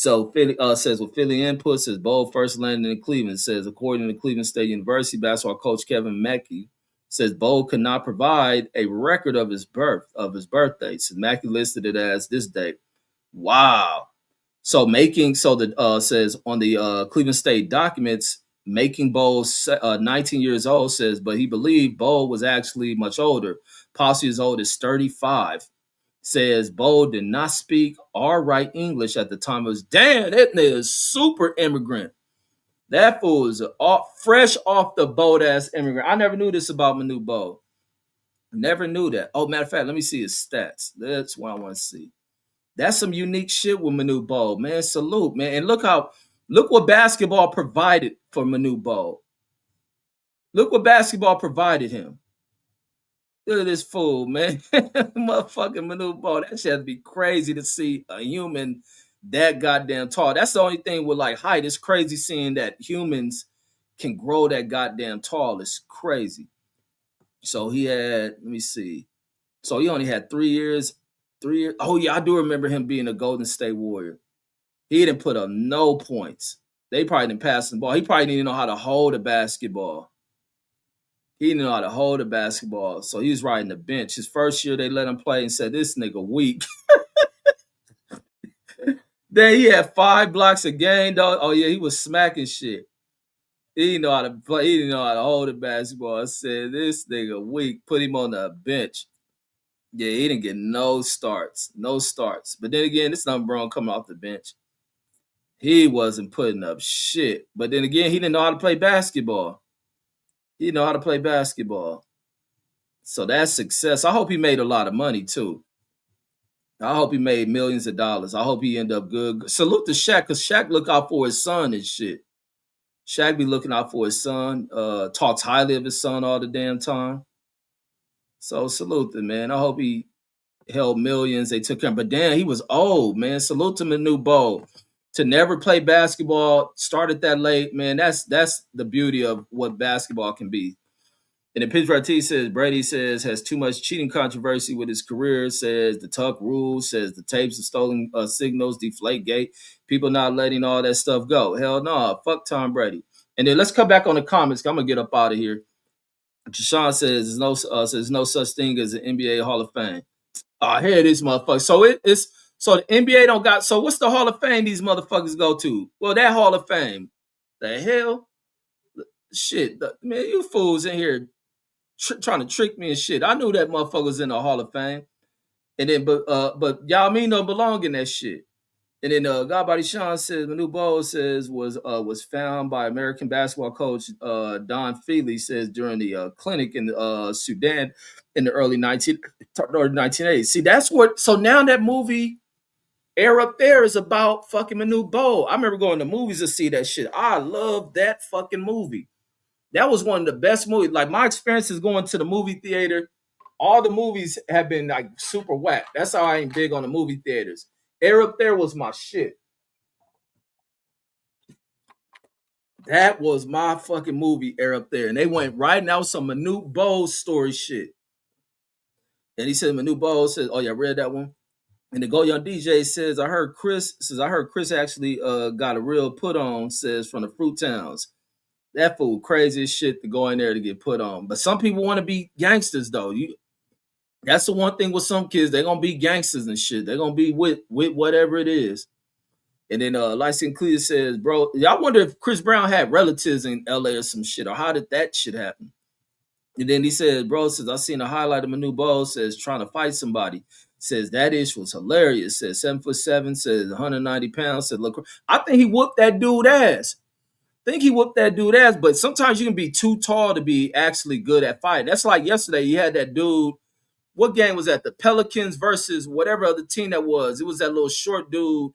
Philly says with Philly input says Bo first landed in Cleveland. Says according to Cleveland State University basketball coach Kevin Mackey says Bo could not provide a record of his birthday. So Mackey listed it as this date. Wow. So the says on the Cleveland State documents, making Bo 19 years old says, but he believed Bo was actually much older, possibly as old as 35. Says Bo did not speak or write English at the time. It was damn, that nigga is super immigrant. That fool is fresh off the boat ass immigrant. I never knew this about Manu Bo. Never knew that. Oh, matter of fact, let me see his stats. That's what I want to see. That's some unique shit with Manu Bol, man. Salute, man. And look what basketball provided for Manu Bol. Look what basketball provided him. Look at this fool, man. Motherfucking Manu Bol. That shit had to be crazy to see a human that goddamn tall. That's the only thing with like height. It's crazy seeing that humans can grow that goddamn tall. It's crazy. So he had, let me see. So he only had 3 years. 3 years. Oh yeah, I do remember him being a Golden State Warrior. He didn't put up no points. They probably didn't pass the ball. He probably didn't know how to hold a basketball. He didn't know how to hold a basketball. So he was riding the bench. His first year, they let him play and said, this nigga weak. Then he had 5 blocks a game, though. Oh, yeah, he was smacking shit. He didn't know how to play. He didn't know how to hold a basketball. I said, this nigga weak. Put him on the bench. Yeah, he didn't get no starts. No starts. But then again, this number one coming off the bench. He wasn't putting up shit. But then again, he didn't know how to play basketball. He didn't know how to play basketball. So that's success. I hope he made a lot of money too. I hope he made millions of dollars. I hope he ended up good. Salute to Shaq, because Shaq look out for his son and shit. Shaq be looking out for his son. Talks highly of his son all the damn time. So salute to man. I hope he held millions. They took him, but damn, he was old, man. Salute to Manu Bol. To never play basketball, started that late, man. That's the beauty of what basketball can be. And the Pittsburgh T says Brady says has too much cheating controversy with his career. Says the Tuck rule. Says the tapes of stolen signals, deflate gate. People not letting all that stuff go. Hell no, fuck Tom Brady. And then let's come back on the comments. I'm gonna get up out of here. Jashawn says there's no such thing as an NBA Hall of Fame. Oh, here it is, motherfucker. So so the NBA don't got. So what's the Hall of Fame these motherfuckers go to? Well, that Hall of Fame. The hell, shit, man, you fools in here trying to trick me and shit. I knew that motherfucker was in the Hall of Fame, and then but y'all mean don't belong in that shit. And then God Body Sean says Manu Bol says was found by American basketball coach Don Feely says during the clinic in Sudan in the early 1980s. See, that's what. So now that movie Air Up There is about fucking Manu Bol. I remember going to movies to see that shit. I love that fucking movie. That was one of the best movies. Like my experiences going to the movie theater, all the movies have been like super whack. That's how I ain't big on the movie theaters. Air Up There was my shit. That was my fucking movie, Air Up There. And they went right now some Manu Bol story shit. And he said Manu Bol says, oh yeah, I read that one. And the Go Young DJ says, I heard Chris actually got a real put on, says from the Fruit Towns. That fool crazy as shit to go in there to get put on. But some people want to be gangsters though. That's the one thing with some kids. They're gonna be gangsters and shit. They're gonna be with whatever it is. And then Lyson Clear says, bro, y'all wonder if Chris Brown had relatives in LA or some shit, or how did that shit happen? And then he says, bro, says I seen a highlight of Manu Bol, says trying to fight somebody. Says that ish was hilarious. Says 7'7", says 190 pounds. Said look, I think he whooped that dude ass. Think he whooped that dude ass, but sometimes you can be too tall to be actually good at fighting. That's like yesterday. You had that dude. What game was that? The Pelicans versus whatever other team that was. It was that little short dude.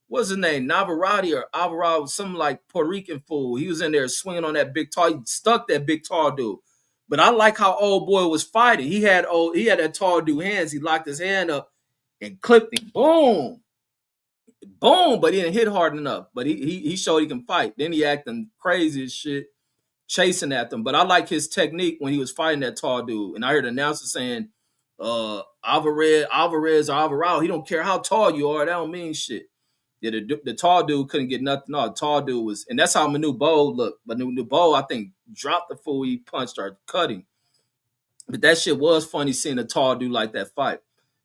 What's his name? Navarrete or Alvarado, some like Puerto Rican fool. He was in there swinging on that big tall. He stuck that big tall dude. But I like how old boy was fighting. He had that tall dude hands. He locked his hand up and clipped him. Boom, boom. But he didn't hit hard enough. But he showed he can fight. Then he acting crazy as shit, chasing at them. But I like his technique when he was fighting that tall dude. And I heard the announcer saying, Alvarez or Alvarado, he don't care how tall you are. That don't mean shit. Yeah, the tall dude couldn't get nothing. No, the tall dude was, and that's how Manu Bol looked. But Manu Bol, I think, dropped the fool he punched or cutting. But that shit was funny seeing a tall dude like that fight.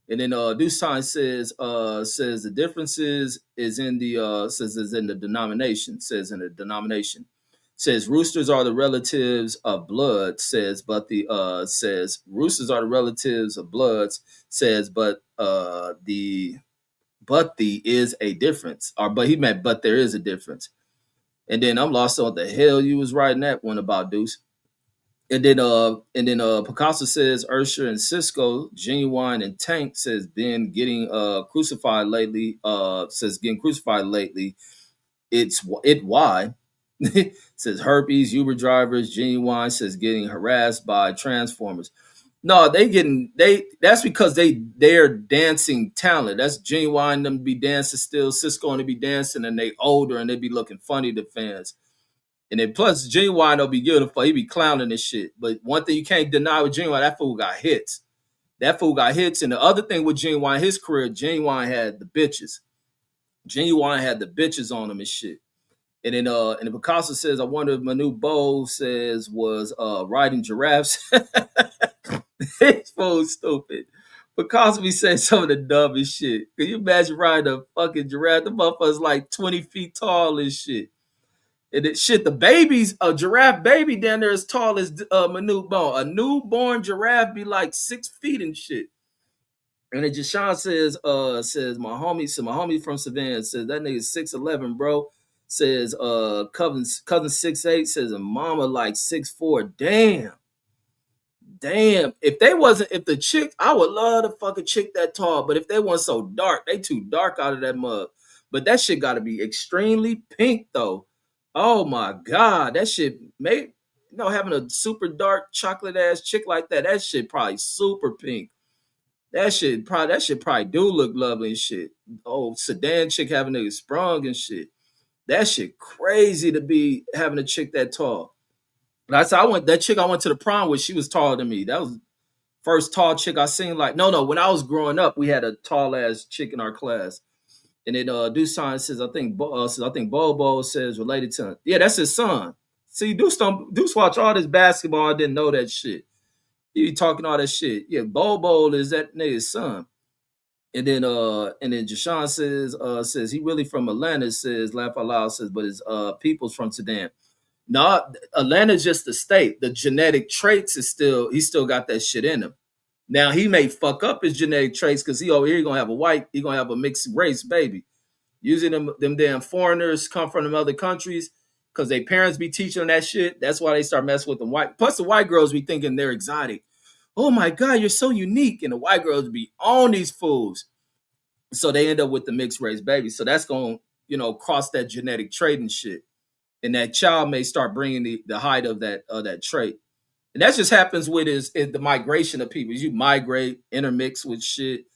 And then Deuce says the differences is in the says is in the denomination. Says in the denomination. Says roosters are the relatives of blood. Says but the says roosters are the relatives of bloods. Says but the is a difference. Or but he meant but there is a difference. And then I'm lost on what the hell you was writing that one about, Deuce. And then Picasso says Ursher and Cisco, Genuine and Tank says been getting crucified lately. Says getting crucified lately. It why says herpes, Uber drivers, Genuine says getting harassed by transformers. No, that's because they're dancing talent. That's Genuine them be dancing still, Cisco and they be dancing and they older and they be looking funny to fans. And then plus Genuine will be good for he be clowning and shit. But one thing you can't deny with Genuine, that fool got hits. That fool got hits. And the other thing with Genuine, his career, Genuine had the bitches. Genuine had the bitches on him and shit. And then Picasso says, I wonder if Manu Bol says was riding giraffes. It's so stupid. Picasso be saying some of the dumbest shit. Can you imagine riding a fucking giraffe? The motherfucker's like 20 feet tall and shit. And it, shit, the babies, a giraffe baby down there as tall as Manu Bol. A newborn giraffe be like 6 feet and shit. And then Jashawn says my homie from Savannah says that nigga 6'11", bro. Says cousin 6'8", says a mama like 6'4". Damn. If the chick, I would love to fuck a chick that tall, but if they weren't so dark, they too dark out of that mug. But that shit gotta be extremely pink though. Oh my god, that shit made having a super dark chocolate ass chick like that shit probably super pink. That shit probably do look lovely and shit. Oh, sedan chick having a sprung and shit. That shit crazy to be having a chick that tall. That's that chick I went to the prom with. She was taller than me. That was first tall chick I seen. Like no, when I was growing up, we had a tall ass chick in our class. And then Dusan says I think Bobo says related to him. Yeah, that's his son. See, Deuce watch all this basketball. I didn't know that shit. He be talking all that shit. Yeah, Bobo is that nigga's son. And then Jashawn says he really from Atlanta, says laugh out loud, says, but his people's from Sudan. No, Atlanta's just the state. The genetic traits he still got that shit in him. Now he may fuck up his genetic traits because he over here gonna have a mixed race baby. Usually them damn foreigners come from them other countries because their parents be teaching them that shit. That's why they start messing with them white. Plus the white girls be thinking they're exotic. Oh my god, you're so unique, and the white girls be on these fools. So they end up with the mixed race baby. So that's gonna cross that genetic trait and shit, and that child may start bringing the height of that trait. And that just happens with is the migration of people. As you migrate, intermix with shit.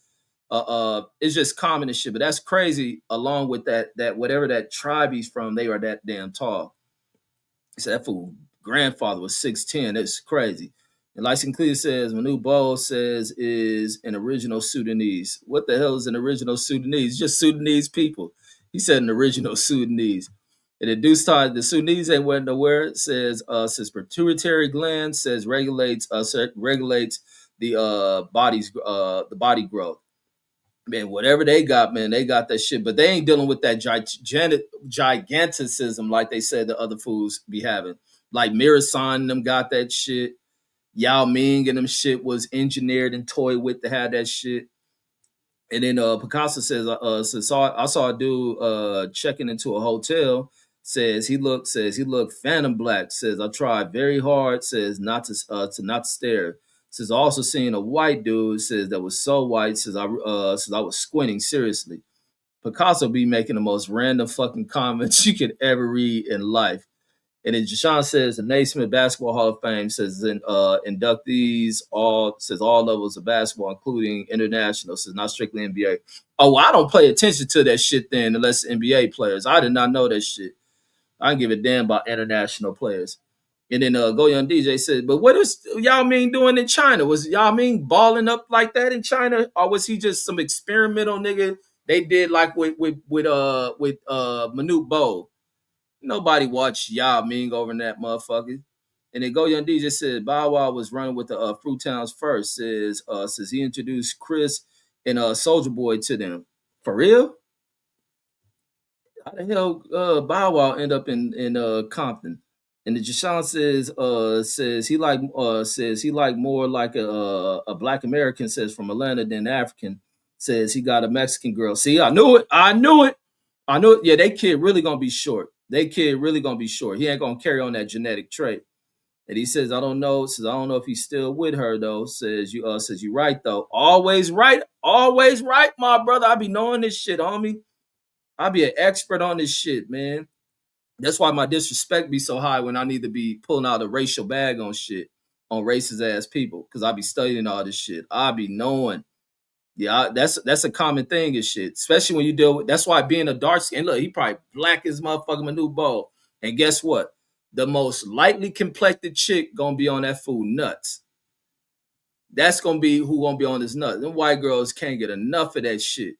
It's just common and shit. But that's crazy. Along with that whatever that tribe he's from, they are that damn tall. So that fool grandfather was 6'10". That's crazy. And Lyson Clear says Manu Bol says is an original Sudanese. What the hell is an original Sudanese? Just Sudanese people. He said an original Sudanese. And at Deuce time, the Sudanese ain't went nowhere. It says pituitary gland says regulates the body growth. Man, whatever they got, man, they got that shit. But they ain't dealing with that giganticism like they said the other foods be having. Like Mirasan and them got that shit. Yao Ming and them shit was engineered and toyed with to have that shit. And then Picasso says I saw a dude checking into a hotel. Says he looked phantom black. Says I tried very hard. Says not to stare. Says I also seen a white dude. Says that was so white. Says I was squinting seriously. Picasso be making the most random fucking comments you could ever read in life. And then Jashawn says the Naismith Basketball Hall of Fame says inductees all levels of basketball, including international, says not strictly NBA. Oh, well, I don't pay attention to that shit then unless NBA players. I did not know that shit. I don't give a damn about international players. And then Go Young DJ said, but what is Yao Ming doing in China? Was Yao Ming balling up like that in China, or was he just some experimental nigga they did like with Manute Bol? Nobody watched Yao Ming over in that motherfucker. And then Go Young DJ said Bow Wow was running with the Fruit Towns first. Says he introduced Chris and Soldier Boy to them. For real? How the hell Bow Wow end up in Compton? And the Jashawn says he like more like a black American, says, from Atlanta than African. Says he got a Mexican girl. See, I knew it. I knew it. I knew it. Yeah, they kid really gonna be short. They kid really gonna be short. He ain't gonna carry on that genetic trait. And he says, I don't know. Says I don't know if he's still with her though. Says you right though. Always right, my brother. I be knowing this shit, homie. I be an expert on this shit, man. That's why my disrespect be so high when I need to be pulling out a racial bag on shit, on racist ass people, because I be studying all this shit. I be knowing. Yeah, that's a common thing and shit, especially when you deal with. That's why being a dark skin. Look, he probably black as motherfucking Manu Ball. And guess what? The most lightly complected chick gonna be on that food nuts. That's gonna be who gonna be on his nuts. Them white girls can't get enough of that shit.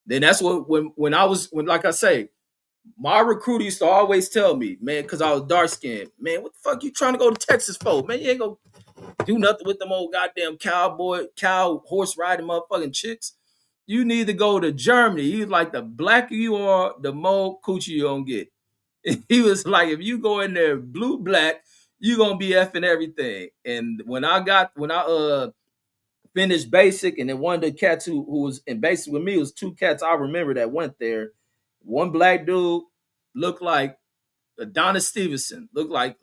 Then that's what when like I say, my recruiter used to always tell me, man, because I was dark skinned, man, what the fuck you trying to go to Texas for? Man, you ain't gonna do nothing with them old goddamn cow horse riding motherfucking chicks. You need to go to Germany. He's like, the blacker you are, the more coochie you gonna get. He was like, if you go in there blue black, you gonna be effing everything. And when I finished basic, and then one of the cats who was in basic with me, was two cats I remember that went there. One black dude looked like Adonis Stevenson, looked like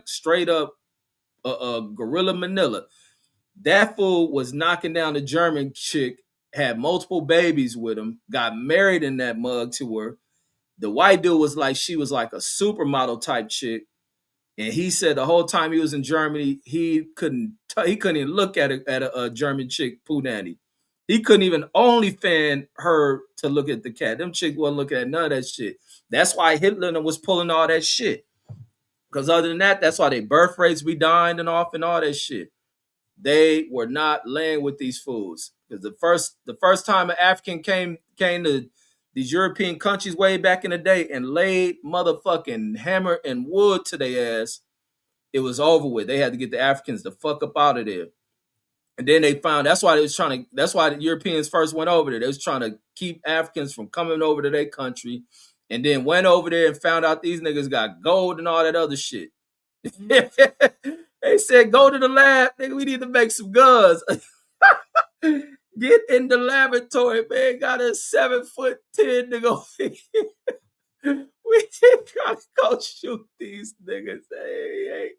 straight up Gorilla Manila. That fool was knocking down the German chick, had multiple babies with him, got married in that mug to her. The white dude was like, she was like a supermodel type chick. And he said the whole time he was in Germany, he couldn't even look at a German chick poo nanny. He couldn't even only fan her to look at the cat. Them chicks wasn't looking at none of that shit. That's why Hitler was pulling all that shit. Because other than that, that's why their birth rates be dying and off and all that shit. They were not laying with these fools. Because the first time an African came to these European countries way back in the day and laid motherfucking hammer and wood to their ass, it was over with. They had to get the Africans the fuck up out of there. And then they found that's why the Europeans first went over there. They was trying to keep Africans from coming over to their country, and then went over there and found out these niggas got gold and all that other shit. They said, go to the lab, nigga, we need to make some guns. Get in the laboratory, man. Got a 7'10" nigga. We just gotta go shoot these niggas. Hey.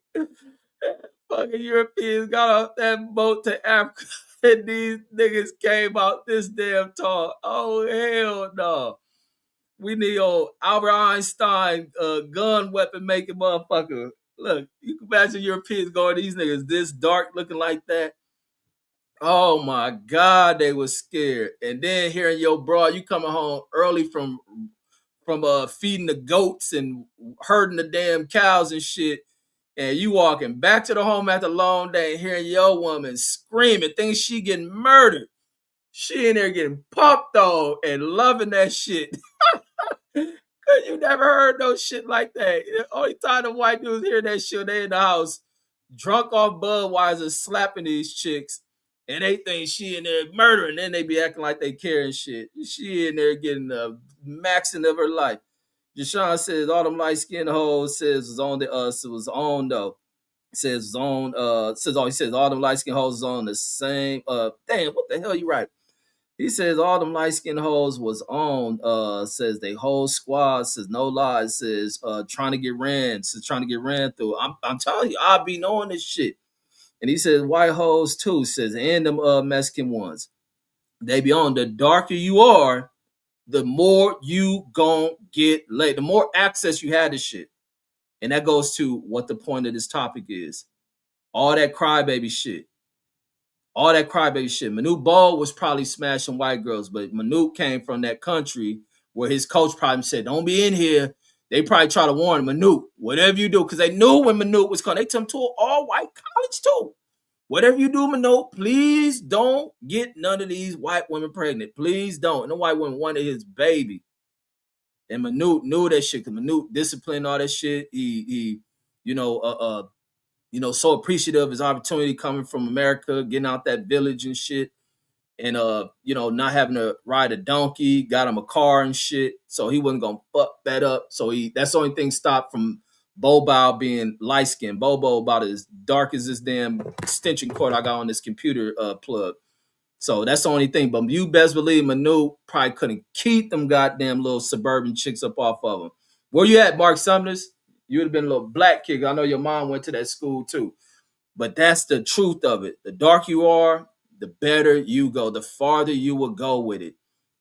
Fucking Europeans got off that boat to Africa, and these niggas came out this damn tall. Oh, hell no. We need old Albert Einstein gun weapon making motherfucker. Look, you can imagine Europeans going, these niggas this dark looking like that. Oh my God, they was scared. And then hearing your bro, you coming home early from feeding the goats and herding the damn cows and shit, and you walking back to the home after a long day and hearing your woman screaming, thinking she getting murdered. She in there getting popped on and loving that shit. Cause you never heard no shit like that. The only time the white dudes hear that shit, they in the house, drunk off Budweiser, slapping these chicks. And they think she in there murdering, then they be acting like they care and shit. She in there getting the maxing of her life. Deshaun says all them light skinned hoes says was on the was on though. Says on says all he says all them light skinned hoes was on the same damn, what the hell you right? He says all them light skinned hoes was on says they whole squad says no lies says trying to get ran through. I'm telling you, I'll be knowing this shit. And he says white hoes too, says and them Mexican ones. They be on. The darker you are, the more you gon' get laid. The more access you had to shit. And that goes to what the point of this topic is. All that crybaby shit. All that crybaby shit. Manute Ball was probably smashing white girls, but Manute came from that country where his coach probably said, don't be in here. They probably try to warn Manute, whatever you do, because they knew when Manute was coming. They took him to an all-white college too. Whatever you do, Manute, please don't get none of these white women pregnant. Please don't. And the white woman wanted his baby. And Manute knew that shit because Manute disciplined all that shit. He you know, so appreciative of his opportunity coming from America, getting out that village and shit. And not having to ride a donkey, got him a car and shit. So he wasn't gonna fuck that up. So that's the only thing stopped from Bobo being light skinned. Bobo about as dark as this damn extension cord I got on this computer plug. So that's the only thing. But you best believe Manu probably couldn't keep them goddamn little suburban chicks up off of him. Where you at, Mark Sumners? You would have been a little black kid. I know your mom went to that school too. But that's the truth of it. The dark you are, the better you go. The farther you will go with it.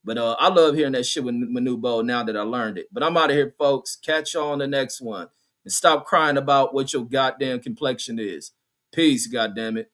But I love hearing that shit with Manu Bo now that I learned it. But I'm out of here, folks. Catch y'all on the next one. And stop crying about what your goddamn complexion is. Peace, goddamn it.